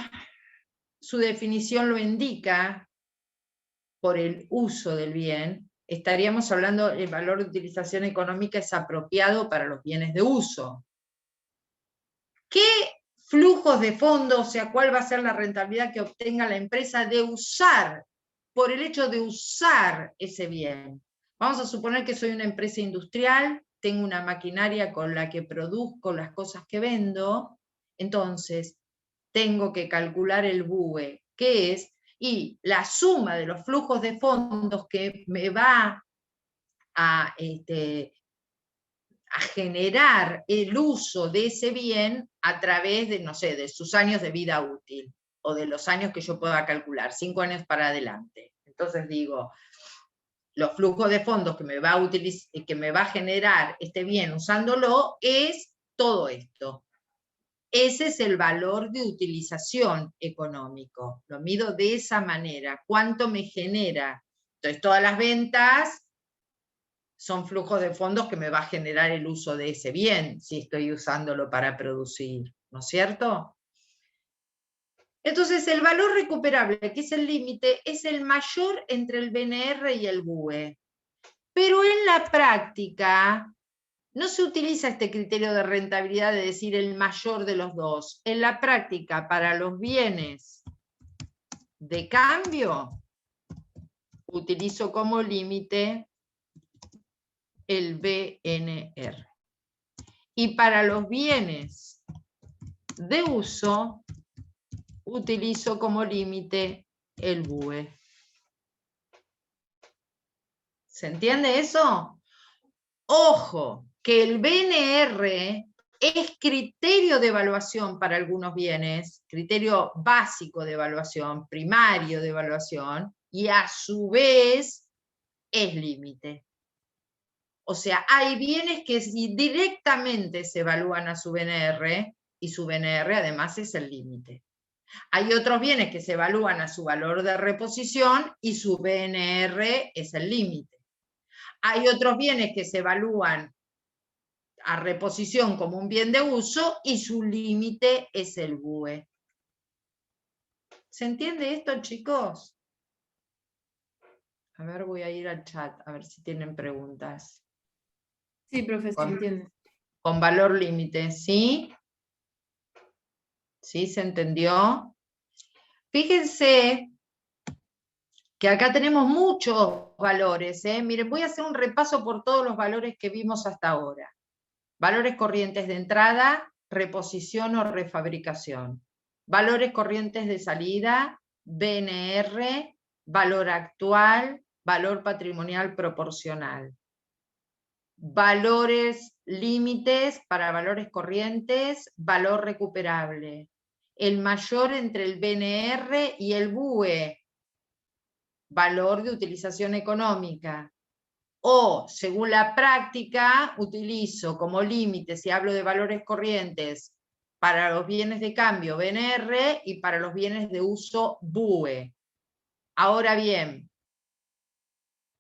su definición lo indica, por el uso del bien, estaríamos hablando del valor de utilización económica es apropiado para los bienes de uso. ¿Qué flujos de fondos, o sea, cuál va a ser la rentabilidad que obtenga la empresa de usar, por el hecho de usar ese bien? Vamos a suponer que soy una empresa industrial, tengo una maquinaria con la que produzco las cosas que vendo, entonces tengo que calcular el BUE, que es, y la suma de los flujos de fondos que me va a generar el uso de ese bien a través de, no sé, de sus años de vida útil, o de los años que yo pueda calcular, 5 años para adelante. Entonces digo, los flujos de fondos que me va a generar este bien usándolo es todo esto. Ese es el valor de utilización económico. Lo mido de esa manera. ¿Cuánto me genera? Entonces, todas las ventas son flujos de fondos que me va a generar el uso de ese bien, si estoy usándolo para producir, ¿no es cierto? Entonces, el valor recuperable, que es el límite, es el mayor entre el BNR y el BUE. Pero en la práctica, no se utiliza este criterio de rentabilidad de decir el mayor de los dos. En la práctica, para los bienes de cambio, utilizo como límite el BNR. Y para los bienes de uso, utilizo como límite el BUE. ¿Se entiende eso? Ojo, que el BNR es criterio de evaluación para algunos bienes, criterio básico de evaluación, primario de evaluación, y a su vez es límite. O sea, hay bienes que directamente se evalúan a su BNR, y su BNR además es el límite. Hay otros bienes que se evalúan a su valor de reposición y su BNR es el límite. Hay otros bienes que se evalúan a reposición como un bien de uso y su límite es el BUE. ¿Se entiende esto, chicos? A ver, voy a ir al chat, a ver si tienen preguntas. Sí, profesor, entiendo. Con valor límite, ¿sí? ¿Sí se entendió? Fíjense que acá tenemos muchos valores, ¿eh? Miren, voy a hacer un repaso por todos los valores que vimos hasta ahora. Valores corrientes de entrada, reposición o refabricación. Valores corrientes de salida, BNR, valor actual, valor patrimonial proporcional. Valores límites para valores corrientes, valor recuperable. El mayor entre el BNR y el BUE, valor de utilización económica. O, según la práctica, utilizo como límite, si hablo de valores corrientes, para los bienes de cambio BNR y para los bienes de uso BUE. Ahora bien,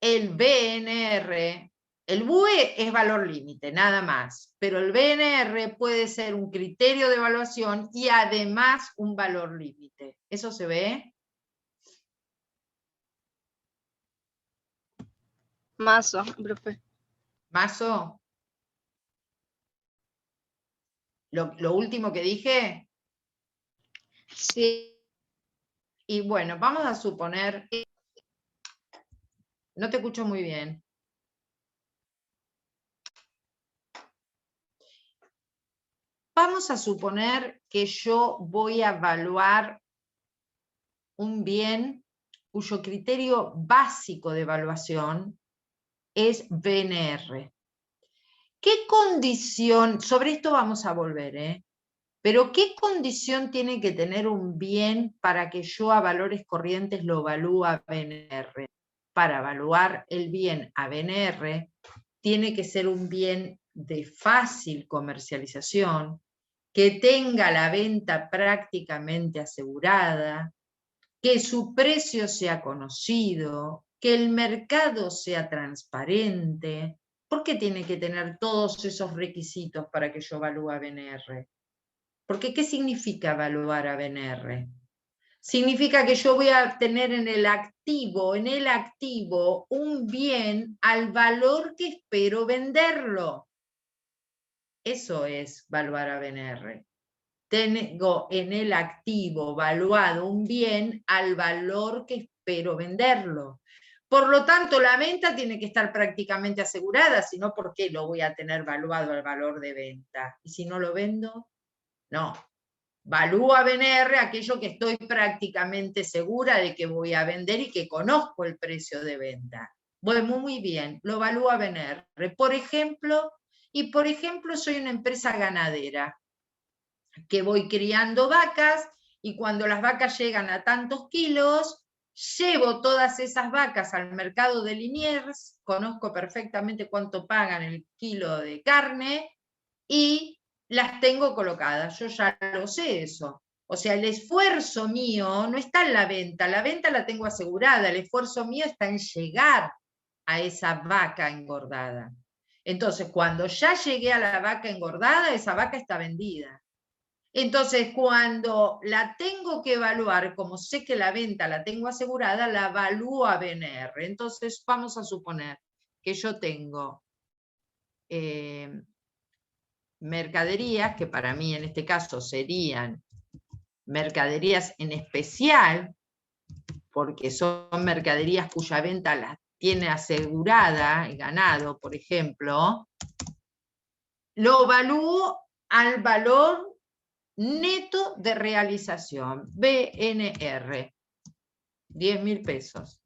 el BNR, el BUE es valor límite, nada más, pero el BNR puede ser un criterio de evaluación y además un valor límite. ¿Eso se ve? Mazo, profe. ¿Mazo? ¿Lo último que dije? Sí. Y bueno, vamos a suponer... No te escucho muy bien. Vamos a suponer que yo voy a evaluar un bien cuyo criterio básico de evaluación es BNR. ¿Qué condición, sobre esto vamos a volver, pero qué condición tiene que tener un bien para que yo a valores corrientes lo evalúe a BNR? Para evaluar el bien a BNR, tiene que ser un bien de fácil comercialización, que tenga la venta prácticamente asegurada, que su precio sea conocido, que el mercado sea transparente. ¿Por qué tiene que tener todos esos requisitos para que yo evalúe a BNR? Porque ¿qué significa evaluar a BNR? Significa que yo voy a tener en el activo un bien al valor que espero venderlo. Eso es evaluar a BNR. Tengo en el activo valuado un bien al valor que espero venderlo. Por lo tanto, la venta tiene que estar prácticamente asegurada, si no, ¿por qué lo voy a tener valuado al valor de venta? ¿Y si no lo vendo? No. Valúo a BNR aquello que estoy prácticamente segura de que voy a vender y que conozco el precio de venta. Bueno, muy bien, lo evalúo a BNR. Por ejemplo, soy una empresa ganadera que voy criando vacas y cuando las vacas llegan a tantos kilos, llevo todas esas vacas al mercado de Liniers, conozco perfectamente cuánto pagan el kilo de carne y las tengo colocadas, yo ya lo sé eso. O sea, el esfuerzo mío no está en la venta la tengo asegurada, el esfuerzo mío está en llegar a esa vaca engordada. Entonces, cuando ya llegué a la vaca engordada, esa vaca está vendida. Entonces, cuando la tengo que evaluar, como sé que la venta la tengo asegurada, la evalúo a BNR. Entonces, vamos a suponer que yo tengo mercaderías, que para mí en este caso serían mercaderías en especial, porque son mercaderías cuya venta las tiene asegurada el ganado, por ejemplo, lo evalúo al valor neto de realización, BNR, 10.000 pesos.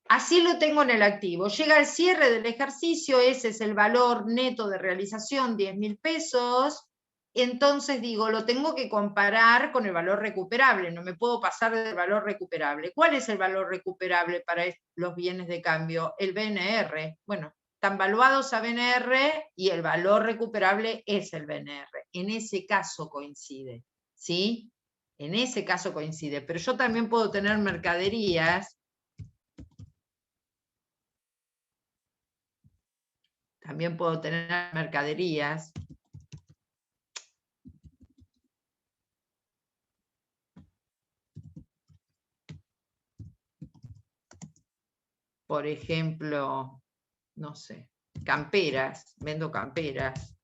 Así lo tengo en el activo. Llega el cierre del ejercicio, ese es el valor neto de realización, 10.000 pesos. Entonces digo, lo tengo que comparar con el valor recuperable, no me puedo pasar del valor recuperable. ¿Cuál es el valor recuperable para los bienes de cambio? El BNR. Bueno, están valuados a BNR y el valor recuperable es el BNR. En ese caso coincide, ¿sí? En ese caso coincide. Pero yo también puedo tener mercaderías. También puedo tener mercaderías por ejemplo, no sé, camperas, vendo camperas.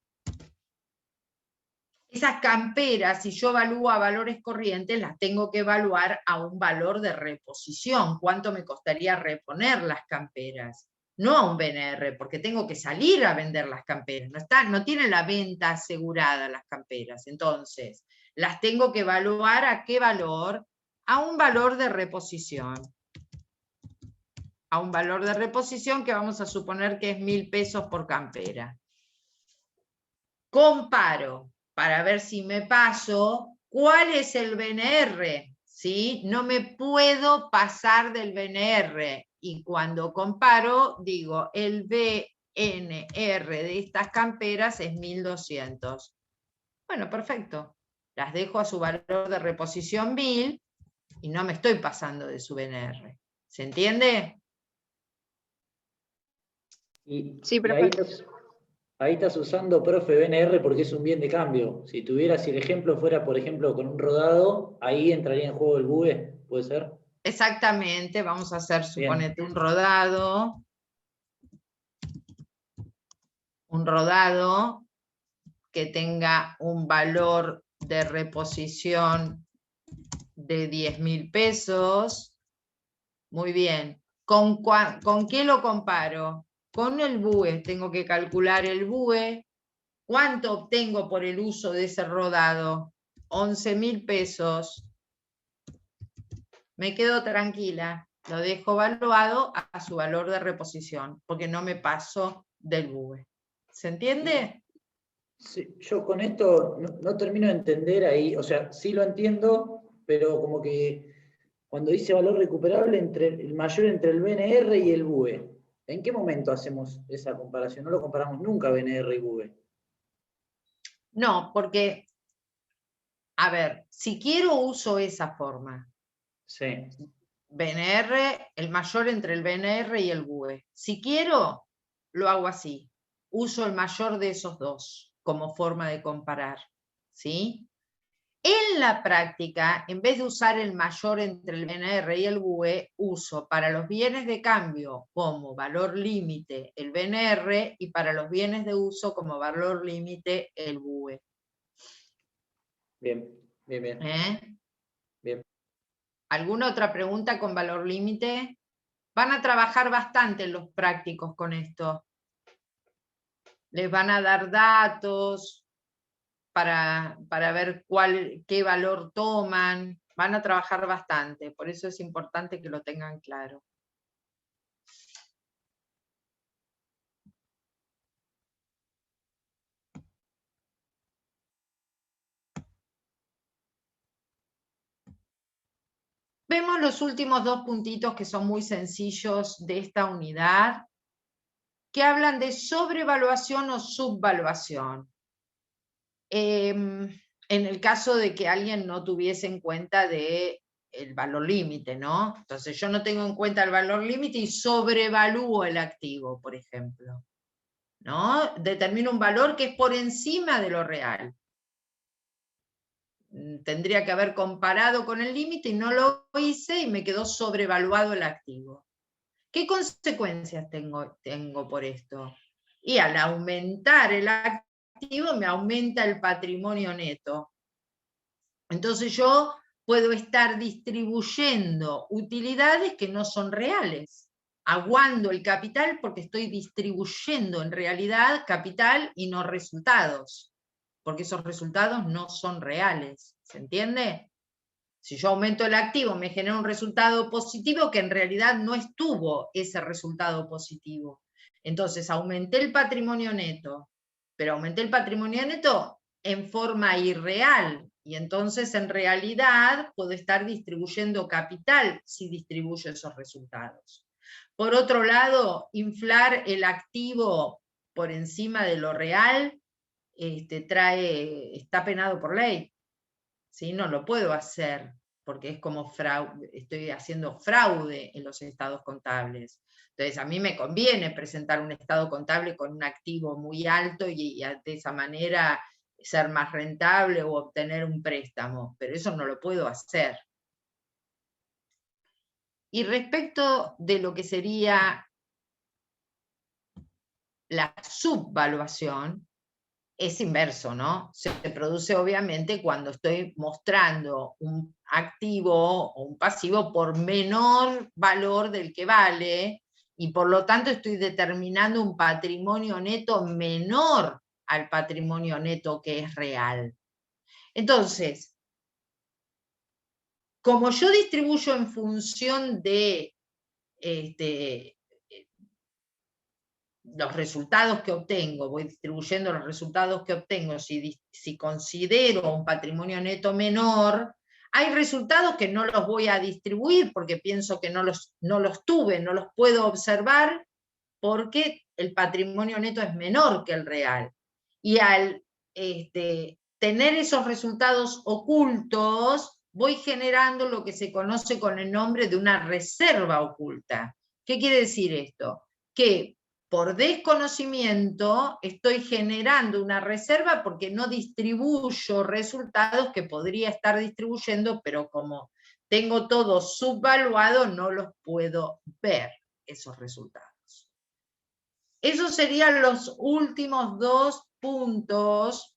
Esas camperas, si yo evalúo a valores corrientes, las tengo que evaluar a un valor de reposición. ¿Cuánto me costaría reponer las camperas? No a un BNR, porque tengo que salir a vender las camperas. No tienen la venta asegurada las camperas. Entonces, las tengo que evaluar ¿a qué valor? A un valor de reposición. A un valor de reposición que vamos a suponer que es 1.000 pesos por campera. Comparo para ver si me paso cuál es el BNR, ¿sí? No me puedo pasar del BNR y cuando comparo digo el BNR de estas camperas es 1.200. Bueno, perfecto. Las dejo a su valor de reposición 1.000 y no me estoy pasando de su BNR. ¿Se entiende? Sí, profe. Ahí estás usando, profe, BNR porque es un bien de cambio. Si el ejemplo fuera, por ejemplo, con un rodado, ahí entraría en juego el BUE, ¿puede ser? Exactamente, vamos a hacer, suponete, un rodado que tenga un valor de reposición de 10.000 pesos. Muy bien. ¿Con qué lo comparo? Con el BUE. Tengo que calcular el BUE. ¿Cuánto obtengo por el uso de ese rodado? 11.000 pesos. Me quedo tranquila. Lo dejo evaluado a su valor de reposición, porque no me paso del BUE. ¿Se entiende? Sí, yo con esto no termino de entender ahí, o sea, sí lo entiendo, pero como que cuando dice valor recuperable el mayor entre el BNR y el BUE, ¿en qué momento hacemos esa comparación? No lo comparamos nunca BNR y BUE. No, porque, a ver, si quiero uso esa forma. Sí. BNR, el mayor entre el BNR y el BUE. Si quiero, lo hago así. Uso el mayor de esos dos como forma de comparar. ¿Sí? En la práctica, en vez de usar el mayor entre el BNR y el BUE, uso para los bienes de cambio como valor límite el BNR y para los bienes de uso como valor límite el BUE. Bien, bien, bien. Bien. ¿Alguna otra pregunta con valor límite? Van a trabajar bastante los prácticos con esto. Les van a dar datos para ver qué valor toman. Van a trabajar bastante, por eso es importante que lo tengan claro. Vemos los últimos dos puntitos que son muy sencillos de esta unidad, que hablan de sobrevaluación o subvaluación. En el caso de que alguien no tuviese en cuenta el valor límite, ¿no? Entonces yo no tengo en cuenta el valor límite y sobrevalúo el activo, por ejemplo, ¿no? Determino un valor que es por encima de lo real. Tendría que haber comparado con el límite y no lo hice y me quedó sobrevaluado el activo. ¿Qué consecuencias tengo por esto? Y al aumentar el activo me aumenta el patrimonio neto. Entonces yo puedo estar distribuyendo utilidades que no son reales. Aguando el capital porque estoy distribuyendo en realidad capital y no resultados, porque esos resultados no son reales. ¿Se entiende? Si yo aumento el activo me genera un resultado positivo que en realidad no estuvo ese resultado positivo. Entonces aumenté el patrimonio neto, pero aumenté el patrimonio neto en forma irreal, y entonces en realidad puedo estar distribuyendo capital si distribuyo esos resultados. Por otro lado, inflar el activo por encima de lo real está penado por ley. ¿Sí? No lo puedo hacer porque es como fraude, estoy haciendo fraude en los estados contables. Entonces a mí me conviene presentar un estado contable con un activo muy alto y de esa manera ser más rentable o obtener un préstamo, pero eso no lo puedo hacer. Y respecto de lo que sería la subvaluación, es inverso, ¿no? Se produce obviamente cuando estoy mostrando un activo o un pasivo por menor valor del que vale, y por lo tanto estoy determinando un patrimonio neto menor al patrimonio neto que es real. Entonces, como yo distribuyo en función de los resultados que obtengo, voy distribuyendo los resultados que obtengo, si considero un patrimonio neto menor, hay resultados que no los voy a distribuir porque pienso que no los tuve, no los puedo observar porque el patrimonio neto es menor que el real. Y al tener esos resultados ocultos, voy generando lo que se conoce con el nombre de una reserva oculta. ¿Qué quiere decir esto? Que por desconocimiento estoy generando una reserva porque no distribuyo resultados que podría estar distribuyendo, pero como tengo todo subvaluado, no los puedo ver, esos resultados. Esos serían los últimos dos puntos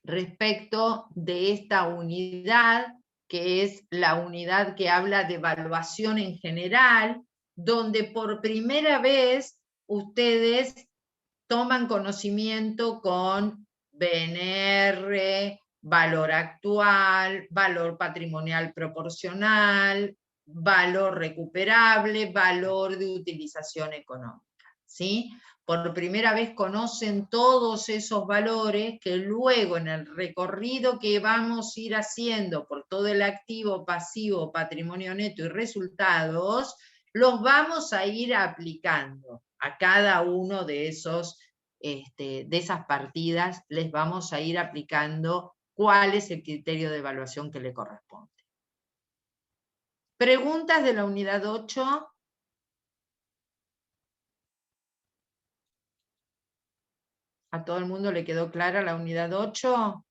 respecto de esta unidad, que es la unidad que habla de evaluación en general, donde por primera vez ustedes toman conocimiento con BNR, valor actual, valor patrimonial proporcional, valor recuperable, valor de utilización económica. ¿sí? Por primera vez conocen todos esos valores que luego en el recorrido que vamos a ir haciendo por todo el activo, pasivo, patrimonio neto y resultados, los vamos a ir aplicando a cada uno de esos de esas partidas, les vamos a ir aplicando cuál es el criterio de evaluación que le corresponde. ¿Preguntas de la unidad 8? ¿A todo el mundo le quedó clara la unidad 8?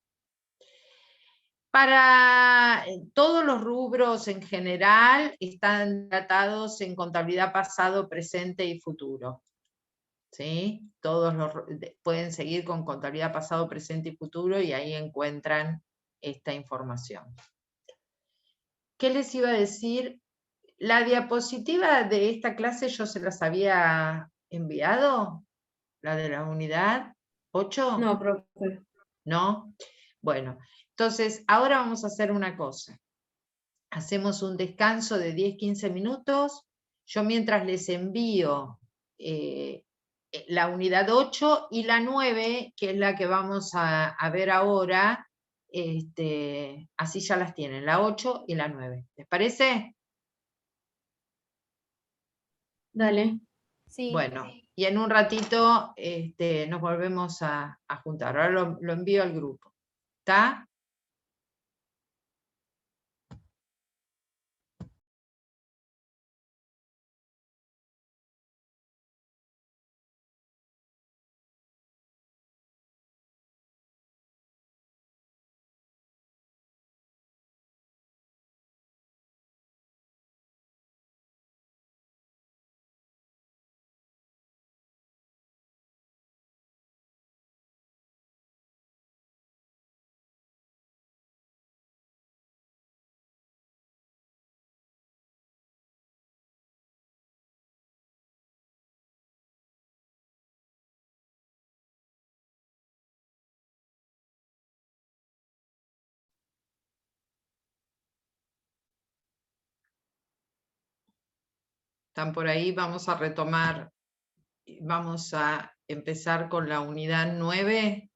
Para todos los rubros en general están tratados en contabilidad pasado, presente y futuro. ¿Sí? Todos pueden seguir con contabilidad pasado, presente y futuro y ahí encuentran esta información. ¿Qué les iba a decir? La diapositiva de esta clase yo se las había enviado, la de la unidad 8. No, profe. ¿No? Bueno, entonces ahora vamos a hacer una cosa. Hacemos un descanso de 10-15 minutos. Yo mientras les envío la unidad 8 y la 9, que es la que vamos a ver ahora, así ya las tienen, la 8 y la 9. ¿Les parece? Dale. Sí. Bueno, y en un ratito nos volvemos a juntar. Ahora lo envío al grupo. ¿Está? ¿Están por ahí? Vamos a retomar, vamos a empezar con la unidad 9.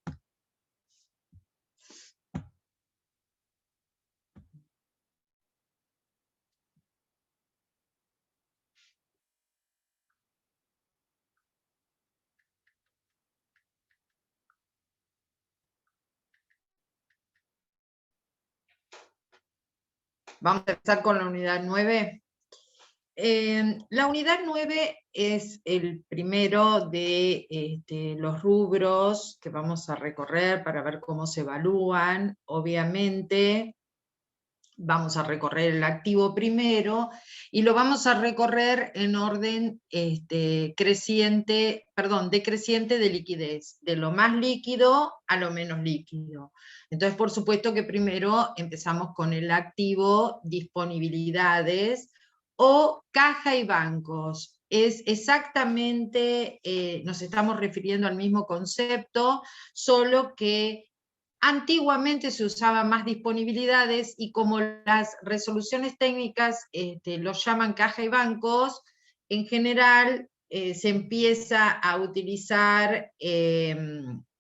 Vamos a empezar con la unidad 9. La unidad 9 es el primero de los rubros que vamos a recorrer para ver cómo se evalúan. Obviamente vamos a recorrer el activo primero y lo vamos a recorrer en orden decreciente de liquidez, de lo más líquido a lo menos líquido. Entonces, por supuesto que primero empezamos con el activo disponibilidades o caja y bancos. Es exactamente, nos estamos refiriendo al mismo concepto, solo que antiguamente se usaban más disponibilidades y como las resoluciones técnicas los llaman caja y bancos, en general se empieza a utilizar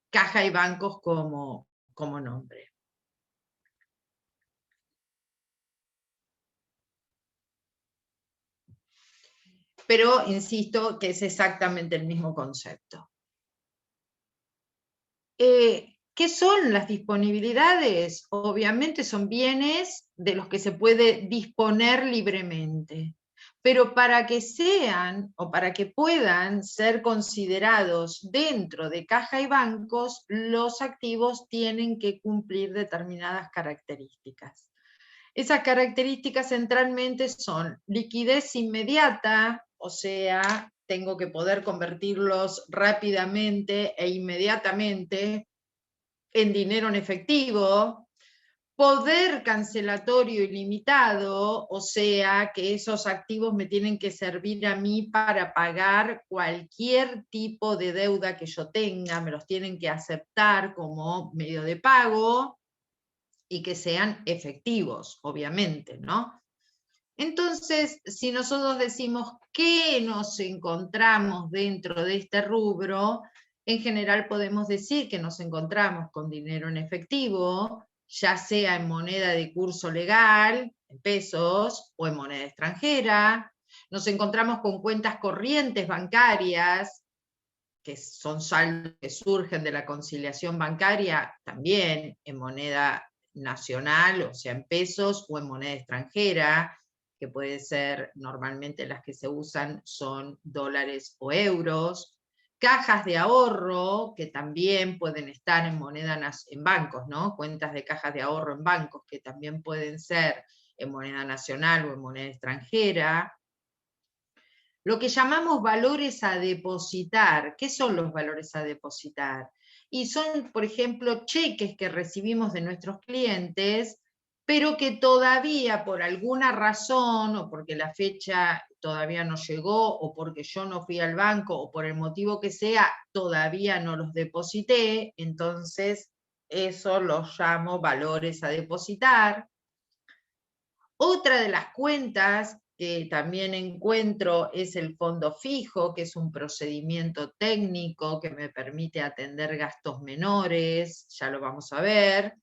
caja y bancos como nombre. Pero insisto que es exactamente el mismo concepto. ¿Qué son las disponibilidades? Obviamente son bienes de los que se puede disponer libremente, pero para que sean o para que puedan ser considerados dentro de caja y bancos, los activos tienen que cumplir determinadas características. Esas características centralmente son liquidez inmediata, o sea, tengo que poder convertirlos rápidamente e inmediatamente en dinero en efectivo, poder cancelatorio ilimitado, o sea que esos activos me tienen que servir a mí para pagar cualquier tipo de deuda que yo tenga, me los tienen que aceptar como medio de pago y que sean efectivos, obviamente, ¿no? Entonces, si nosotros decimos qué nos encontramos dentro de este rubro, en general podemos decir que nos encontramos con dinero en efectivo, ya sea en moneda de curso legal, en pesos, o en moneda extranjera. Nos encontramos con cuentas corrientes bancarias, que son saldos que surgen de la conciliación bancaria, también en moneda nacional, o sea, en pesos, o en moneda extranjera, que puede ser, normalmente las que se usan son dólares o euros. Cajas de ahorro, que también pueden estar en en bancos, ¿no? Cuentas de cajas de ahorro en bancos, que también pueden ser en moneda nacional o en moneda extranjera. Lo que llamamos valores a depositar. ¿Qué son los valores a depositar? Y son, por ejemplo, cheques que recibimos de nuestros clientes, pero que todavía por alguna razón, o porque la fecha todavía no llegó, o porque yo no fui al banco, o por el motivo que sea, todavía no los deposité, entonces eso los llamo valores a depositar. Otra de las cuentas que también encuentro es el fondo fijo, que es un procedimiento técnico que me permite atender gastos menores, ya lo vamos a ver.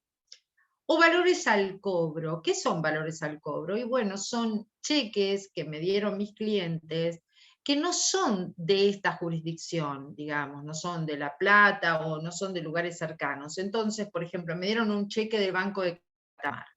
O valores al cobro. ¿Qué son valores al cobro? Y bueno, son cheques que me dieron mis clientes que no son de esta jurisdicción, digamos, no son de La Plata o no son de lugares cercanos. Entonces, por ejemplo, me dieron un cheque del Banco de Catamarca.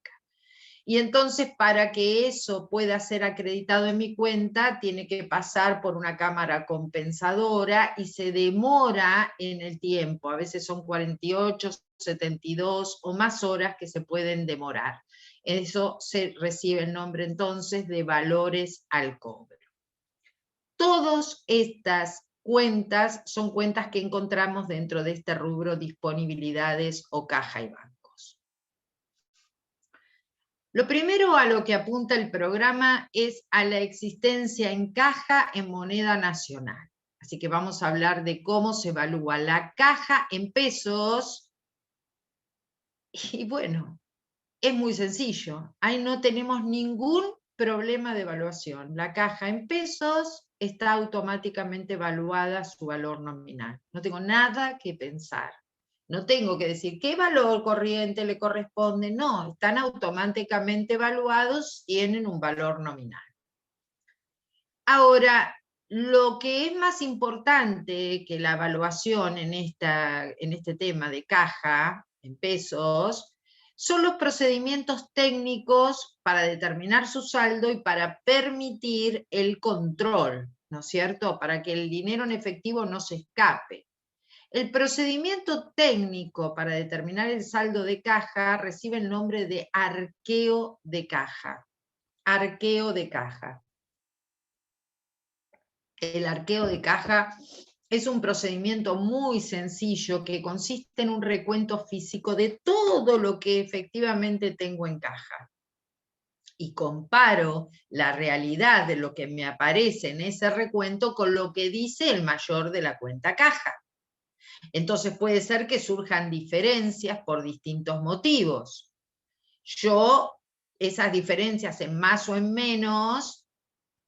Y entonces, para que eso pueda ser acreditado en mi cuenta, tiene que pasar por una cámara compensadora y se demora en el tiempo. A veces son 48, 72 o más horas que se pueden demorar. Eso se recibe el nombre entonces de valores al cobro. Todas estas cuentas son cuentas que encontramos dentro de este rubro disponibilidades o caja y banco. Lo primero a lo que apunta el programa es a la existencia en caja en moneda nacional. Así que vamos a hablar de cómo se evalúa la caja en pesos. Y bueno, es muy sencillo. Ahí no tenemos ningún problema de evaluación. La caja en pesos está automáticamente evaluada a su valor nominal. No tengo nada que pensar. No tengo que decir qué valor corriente le corresponde, no, están automáticamente evaluados, tienen un valor nominal. Ahora, lo que es más importante que la evaluación en este tema de caja, en pesos, son los procedimientos técnicos para determinar su saldo y para permitir el control, ¿no es cierto? Para que el dinero en efectivo no se escape. El procedimiento técnico para determinar el saldo de caja recibe el nombre de arqueo de caja. Arqueo de caja. El arqueo de caja es un procedimiento muy sencillo que consiste en un recuento físico de todo lo que efectivamente tengo en caja. Y comparo la realidad de lo que me aparece en ese recuento con lo que dice el mayor de la cuenta caja. Entonces puede ser que surjan diferencias por distintos motivos. Yo, esas diferencias en más o en menos,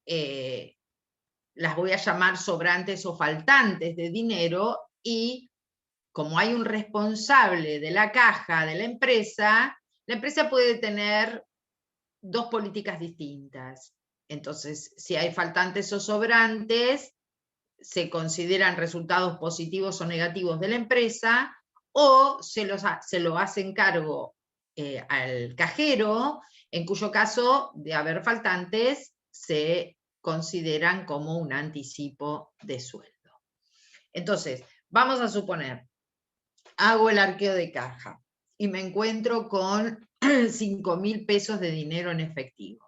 las voy a llamar sobrantes o faltantes de dinero, y como hay un responsable de la caja de la empresa puede tener dos políticas distintas. Entonces, si hay faltantes o sobrantes, se consideran resultados positivos o negativos de la empresa, o se lo hacen cargo al cajero, en cuyo caso, de haber faltantes, se consideran como un anticipo de sueldo. Entonces, vamos a suponer, hago el arqueo de caja y me encuentro con 5.000 pesos de dinero en efectivo.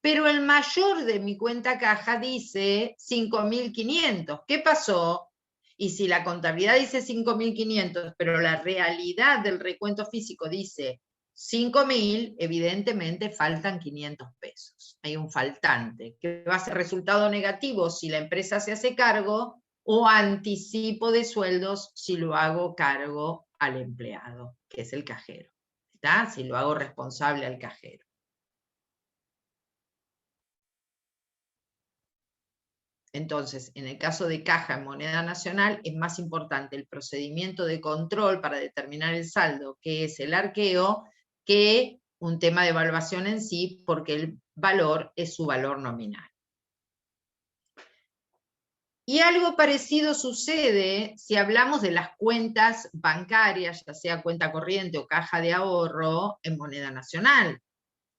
Pero el mayor de mi cuenta caja dice 5.500. ¿Qué pasó? Y si la contabilidad dice 5.500, pero la realidad del recuento físico dice 5.000, evidentemente faltan 500 pesos. Hay un faltante, que va a ser resultado negativo si la empresa se hace cargo, o anticipo de sueldos si lo hago cargo al empleado, que es el cajero. ¿Está? Si lo hago responsable al cajero. Entonces, en el caso de caja en moneda nacional, es más importante el procedimiento de control para determinar el saldo, que es el arqueo, que un tema de evaluación en sí, porque el valor es su valor nominal. Y algo parecido sucede si hablamos de las cuentas bancarias, ya sea cuenta corriente o caja de ahorro en moneda nacional.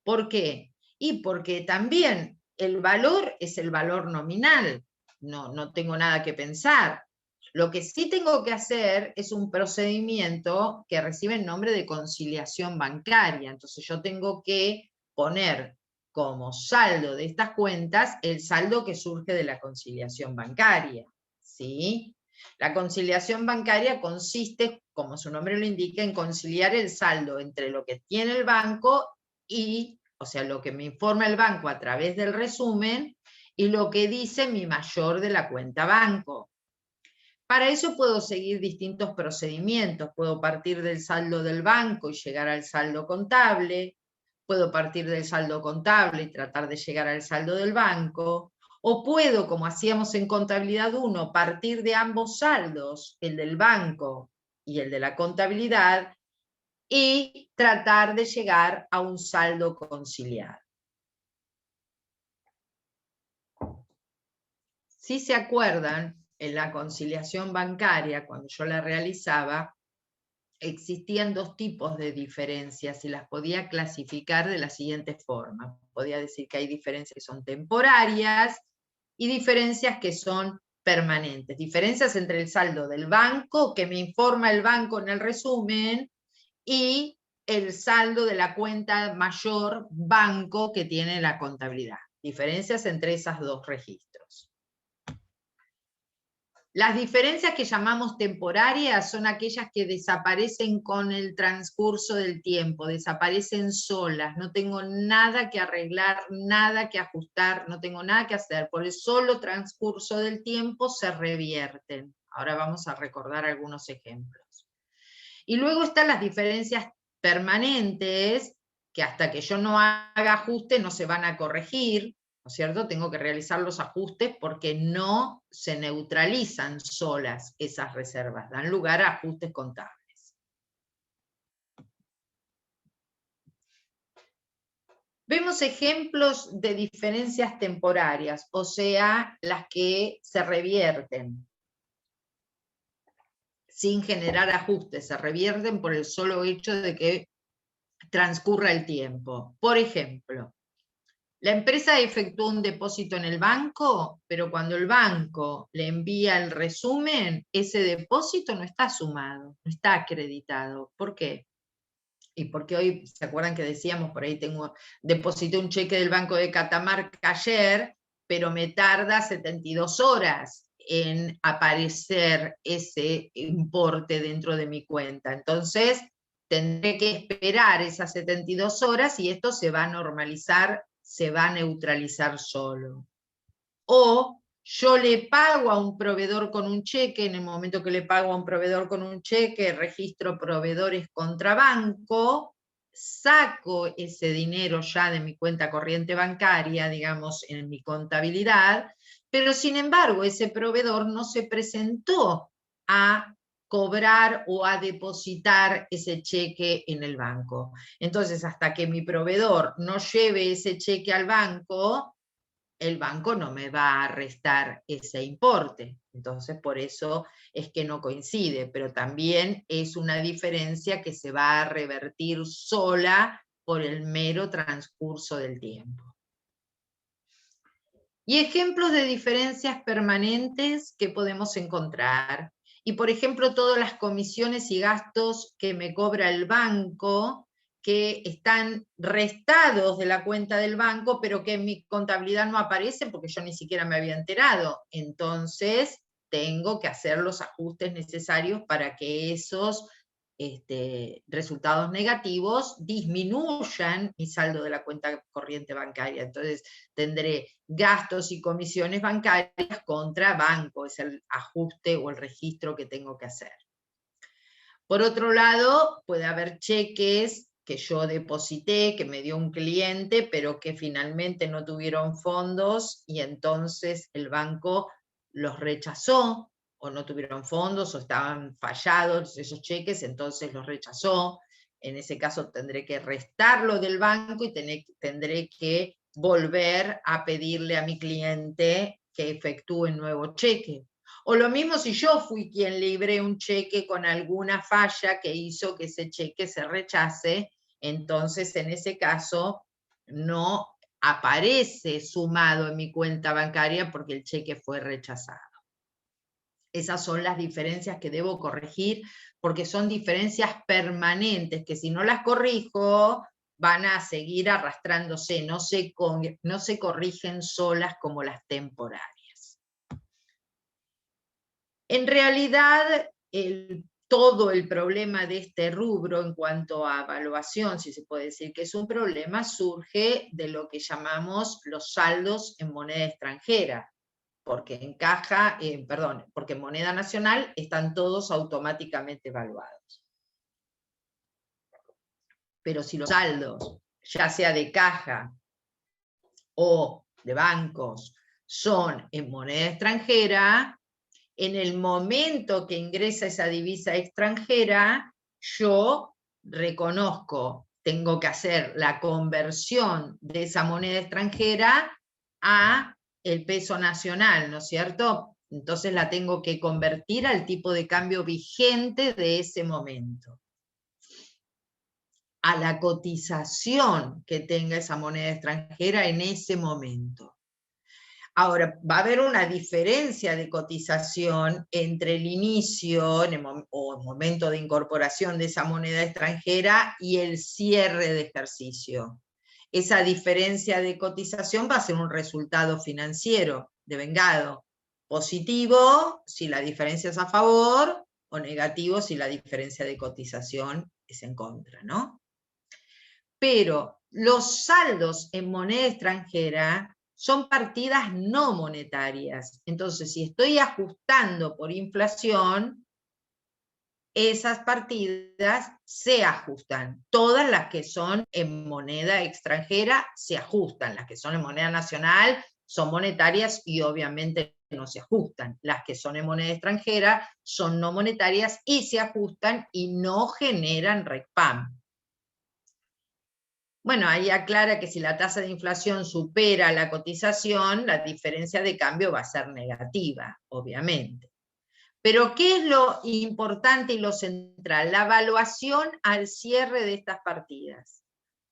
¿Por qué? Y porque también el valor es el valor nominal. No tengo nada que pensar. Lo que sí tengo que hacer es un procedimiento que recibe el nombre de conciliación bancaria. Entonces yo tengo que poner como saldo de estas cuentas el saldo que surge de la conciliación bancaria, ¿sí? La conciliación bancaria consiste, como su nombre lo indica, en conciliar el saldo entre lo que tiene el banco y, o sea, lo que me informa el banco a través del resumen y lo que dice mi mayor de la cuenta banco. Para eso puedo seguir distintos procedimientos. Puedo partir del saldo del banco y llegar al saldo contable. Puedo partir del saldo contable y tratar de llegar al saldo del banco. O puedo, como hacíamos en contabilidad 1, partir de ambos saldos, el del banco y el de la contabilidad, y tratar de llegar a un saldo conciliado. Si se acuerdan, en la conciliación bancaria, cuando yo la realizaba, existían dos tipos de diferencias y las podía clasificar de la siguiente forma. Podía decir que hay diferencias que son temporarias y diferencias que son permanentes. Diferencias entre el saldo del banco, que me informa el banco en el resumen, y el saldo de la cuenta mayor banco que tiene la contabilidad. Diferencias entre esos dos registros. Las diferencias que llamamos temporarias son aquellas que desaparecen con el transcurso del tiempo, desaparecen solas, no tengo nada que arreglar, nada que ajustar, no tengo nada que hacer, por el solo transcurso del tiempo se revierten. Ahora vamos a recordar algunos ejemplos. Y luego están las diferencias permanentes, que hasta que yo no haga ajustes no se van a corregir, ¿no es cierto? Tengo que realizar los ajustes porque no se neutralizan solas esas reservas, dan lugar a ajustes contables. Vemos ejemplos de diferencias temporarias, o sea, las que se revierten sin generar ajustes, se revierten por el solo hecho de que transcurra el tiempo. Por ejemplo, la empresa efectuó un depósito en el banco, pero cuando el banco le envía el resumen, ese depósito no está sumado, no está acreditado. ¿Por qué? Y porque hoy, ¿se acuerdan que decíamos, por ahí deposité un cheque del Banco de Catamarca ayer, pero me tarda 72 horas en aparecer ese importe dentro de mi cuenta? Entonces, tendré que esperar esas 72 horas y esto se va a normalizar, se va a neutralizar solo. O yo le pago a un proveedor con un cheque, en el momento que le pago a un proveedor con un cheque, registro proveedores contra banco, saco ese dinero ya de mi cuenta corriente bancaria, digamos, en mi contabilidad, pero sin embargo ese proveedor no se presentó a cobrar o a depositar ese cheque en el banco. Entonces, hasta que mi proveedor no lleve ese cheque al banco, el banco no me va a restar ese importe. Entonces, por eso es que no coincide, pero también es una diferencia que se va a revertir sola por el mero transcurso del tiempo. Y ejemplos de diferencias permanentes que podemos encontrar. Y por ejemplo, todas las comisiones y gastos que me cobra el banco, que están restados de la cuenta del banco, pero que en mi contabilidad no aparecen porque yo ni siquiera me había enterado. Entonces, tengo que hacer los ajustes necesarios para que esos resultados negativos disminuyan mi saldo de la cuenta corriente bancaria. Entonces, tendré gastos y comisiones bancarias contra banco, es el ajuste o el registro que tengo que hacer. Por otro lado, puede haber cheques que yo deposité, que me dio un cliente, pero que finalmente no tuvieron fondos y entonces el banco los rechazó, o no tuvieron fondos, o estaban fallados esos cheques, entonces los rechazó. En ese caso tendré que restarlo del banco y tendré que volver a pedirle a mi cliente que efectúe un nuevo cheque. O lo mismo si yo fui quien libré un cheque con alguna falla que hizo que ese cheque se rechace, entonces en ese caso no aparece sumado en mi cuenta bancaria porque el cheque fue rechazado. Esas son las diferencias que debo corregir porque son diferencias permanentes que si no las corrijo van a seguir arrastrándose, no se corrigen solas como las temporarias. En realidad, todo el problema de este rubro en cuanto a evaluación, si se puede decir que es un problema, surge de lo que llamamos los saldos en moneda extranjera, porque porque en moneda nacional están todos automáticamente evaluados. Pero si los saldos, ya sea de caja o de bancos, son en moneda extranjera, en el momento que ingresa esa divisa extranjera, yo reconozco, tengo que hacer la conversión de esa moneda extranjera a el peso nacional, ¿no es cierto? Entonces la tengo que convertir al tipo de cambio vigente de ese momento, a la cotización que tenga esa moneda extranjera en ese momento. Ahora, va a haber una diferencia de cotización entre el inicio o el momento de incorporación de esa moneda extranjera y el cierre de ejercicio. Esa diferencia de cotización va a ser un resultado financiero devengado, positivo si la diferencia es a favor o negativo si la diferencia de cotización es en contra, ¿no? Pero los saldos en moneda extranjera son partidas no monetarias. Entonces, si estoy ajustando por inflación, esas partidas se ajustan. Todas las que son en moneda extranjera se ajustan. Las que son en moneda nacional son monetarias y obviamente no se ajustan. Las que son en moneda extranjera son no monetarias y se ajustan y no generan RECPAM. Bueno, ahí aclara que si la tasa de inflación supera la cotización, la diferencia de cambio va a ser negativa, obviamente. Pero ¿qué es lo importante y lo central? La evaluación al cierre de estas partidas.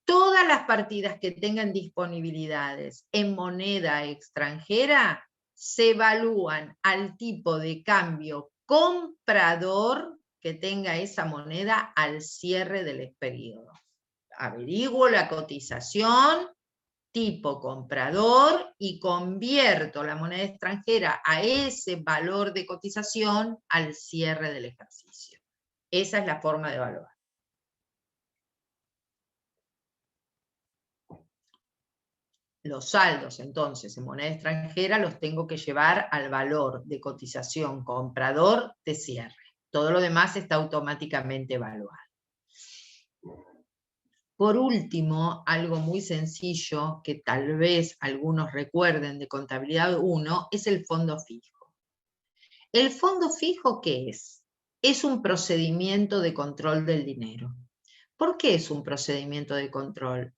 Todas las partidas que tengan disponibilidades en moneda extranjera se evalúan al tipo de cambio comprador que tenga esa moneda al cierre del periodo. Averiguo la cotización, tipo comprador, y convierto la moneda extranjera a ese valor de cotización al cierre del ejercicio. Esa es la forma de evaluar. Los saldos, entonces, en moneda extranjera los tengo que llevar al valor de cotización comprador de cierre. Todo lo demás está automáticamente evaluado. Por último, algo muy sencillo que tal vez algunos recuerden de contabilidad 1 es el fondo fijo. ¿El fondo fijo qué es? Es un procedimiento de control del dinero. ¿Por qué es un procedimiento de control?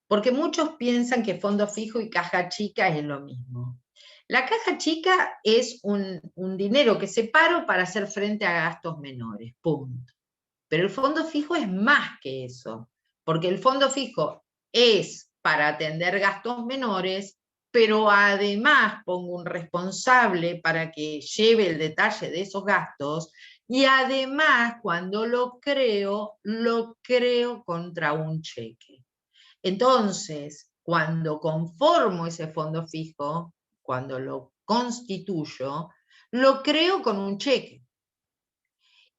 Porque muchos piensan que fondo fijo y caja chica es lo mismo. La caja chica es un dinero que separo para hacer frente a gastos menores, punto. Pero el fondo fijo es más que eso. Porque el fondo fijo es para atender gastos menores, pero además pongo un responsable para que lleve el detalle de esos gastos, y además cuando lo creo contra un cheque. Entonces, cuando conformo ese fondo fijo, cuando lo constituyo, lo creo con un cheque.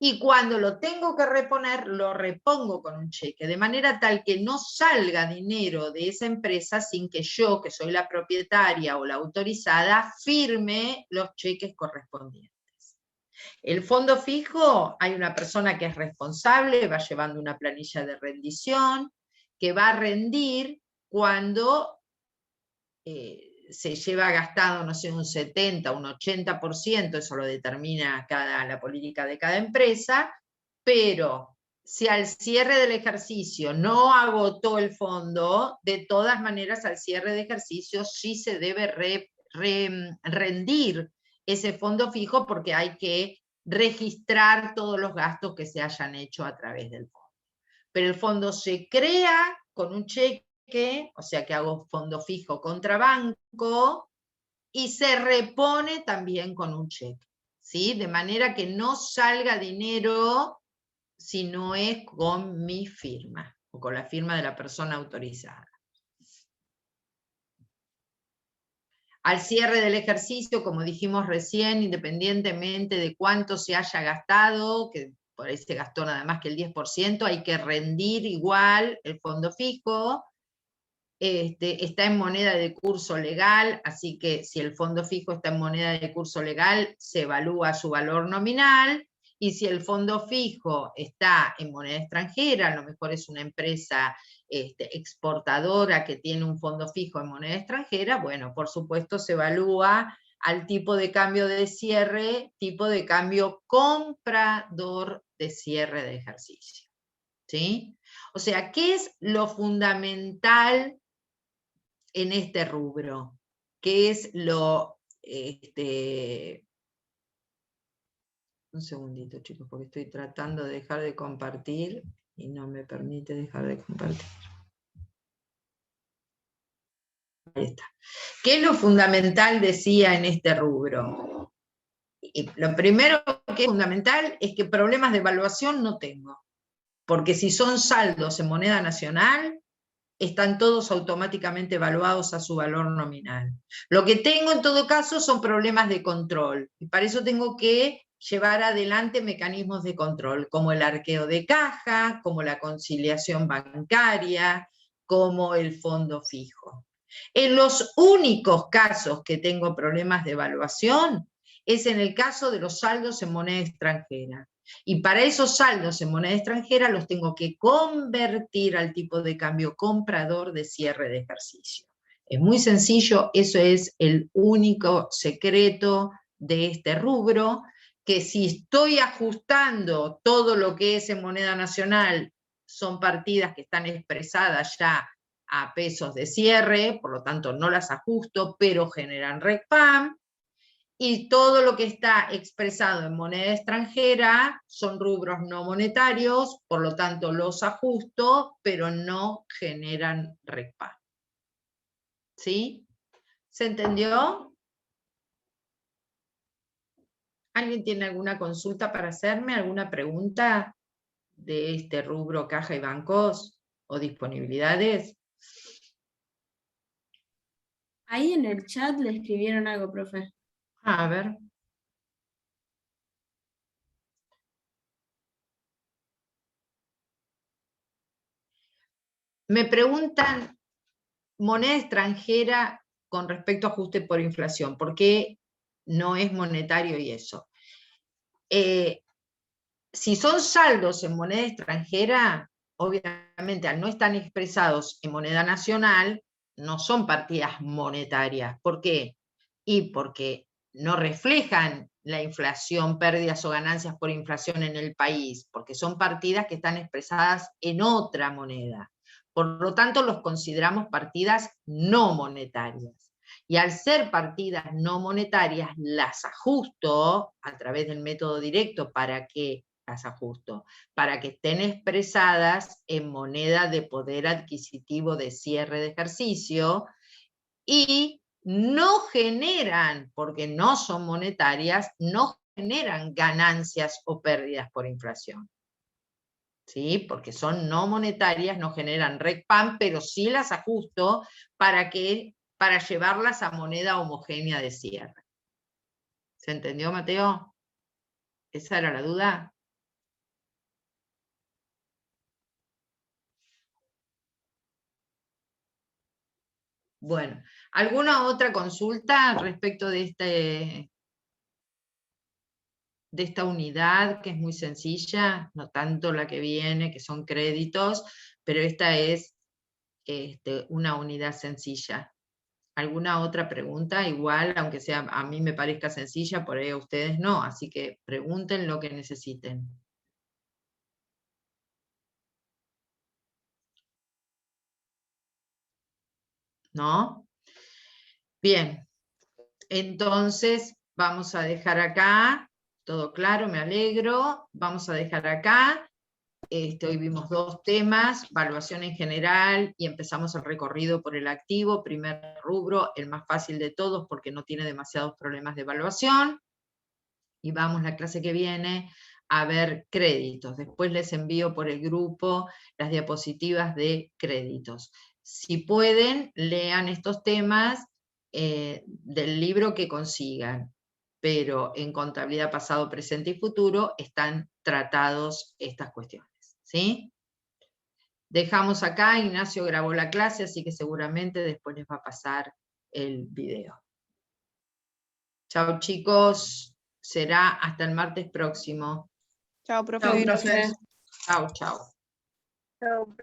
Y cuando lo tengo que reponer, lo repongo con un cheque, de manera tal que no salga dinero de esa empresa sin que yo, que soy la propietaria o la autorizada, firme los cheques correspondientes. El fondo fijo, hay una persona que es responsable, va llevando una planilla de rendición, que va a rendir cuando se lleva gastado, no sé, un 70, un 80%, eso lo determina la política de cada empresa, pero si al cierre del ejercicio no agotó el fondo, de todas maneras al cierre de ejercicio sí se debe rendir ese fondo fijo porque hay que registrar todos los gastos que se hayan hecho a través del fondo. Pero el fondo se crea con un cheque, o sea que hago fondo fijo contra banco, y se repone también con un cheque, ¿sí? De manera que no salga dinero si no es con mi firma, o con la firma de la persona autorizada. Al cierre del ejercicio, como dijimos recién, independientemente de cuánto se haya gastado, que por ahí se gastó nada más que el 10%, hay que rendir igual el fondo fijo. Está en moneda de curso legal, así que si el fondo fijo está en moneda de curso legal, se evalúa su valor nominal, y si el fondo fijo está en moneda extranjera, a lo mejor es una empresa exportadora que tiene un fondo fijo en moneda extranjera, bueno, por supuesto se evalúa al tipo de cambio de cierre, tipo de cambio comprador de cierre de ejercicio. ¿Sí? O sea, ¿qué es lo fundamental en este rubro? ¿Qué es lo... un segundito, chicos, porque estoy tratando de dejar de compartir y no me permite dejar de compartir. Ahí está. ¿Qué es lo fundamental, decía, en este rubro? Y lo primero que es fundamental es que problemas de evaluación no tengo, porque si son saldos en moneda nacional, están todos automáticamente evaluados a su valor nominal. Lo que tengo en todo caso son problemas de control, y para eso tengo que llevar adelante mecanismos de control, como el arqueo de caja, como la conciliación bancaria, como el fondo fijo. En los únicos casos que tengo problemas de evaluación es en el caso de los saldos en moneda extranjera. Y para esos saldos en moneda extranjera los tengo que convertir al tipo de cambio comprador de cierre de ejercicio. Es muy sencillo, eso es el único secreto de este rubro, que si estoy ajustando todo lo que es en moneda nacional, son partidas que están expresadas ya a pesos de cierre, por lo tanto no las ajusto, pero generan RECPAM. Y todo lo que está expresado en moneda extranjera son rubros no monetarios, por lo tanto los ajusto, pero no generan RECPAM. ¿Sí? ¿Se entendió? ¿Alguien tiene alguna consulta para hacerme? ¿Alguna pregunta de este rubro caja y bancos o disponibilidades? Ahí en el chat le escribieron algo, profe. A ver. Me preguntan moneda extranjera con respecto a ajuste por inflación. ¿Por qué no es monetario y eso? Si son saldos en moneda extranjera, obviamente al no estar expresados en moneda nacional, no son partidas monetarias. ¿Por qué? Y porque no reflejan la inflación, pérdidas o ganancias por inflación en el país, porque son partidas que están expresadas en otra moneda. Por lo tanto, los consideramos partidas no monetarias. Y al ser partidas no monetarias, las ajusto a través del método directo para que estén expresadas en moneda de poder adquisitivo de cierre de ejercicio, y no generan, porque no son monetarias, no generan ganancias o pérdidas por inflación. ¿Sí? Porque son no monetarias, no generan RECPAM, pero sí las ajusto para llevarlas a moneda homogénea de cierre. ¿Se entendió, Mateo? ¿Esa era la duda? Bueno, ¿alguna otra consulta respecto de este de esta unidad que es muy sencilla, no tanto la que viene, que son créditos, pero esta es una unidad sencilla. ¿Alguna otra pregunta? Igual, aunque sea a mí me parezca sencilla, por ahí a ustedes no, así que pregunten lo que necesiten. ¿No? Bien, entonces vamos a dejar acá, todo claro, me alegro, vamos a dejar acá. Hoy vimos 2 temas, evaluación en general, y empezamos el recorrido por el activo, primer rubro, el más fácil de todos porque no tiene demasiados problemas de evaluación. Y vamos la clase que viene a ver créditos. Después les envío por el grupo las diapositivas de créditos. Si pueden, lean estos temas del libro que consigan, pero en contabilidad pasado, presente y futuro están tratados estas cuestiones. ¿Sí? Dejamos acá, Ignacio grabó la clase, así que seguramente después les va a pasar el video. Chao chicos, será hasta el martes próximo. Chao, profe. Chao, profe. Chao, chao. Chao.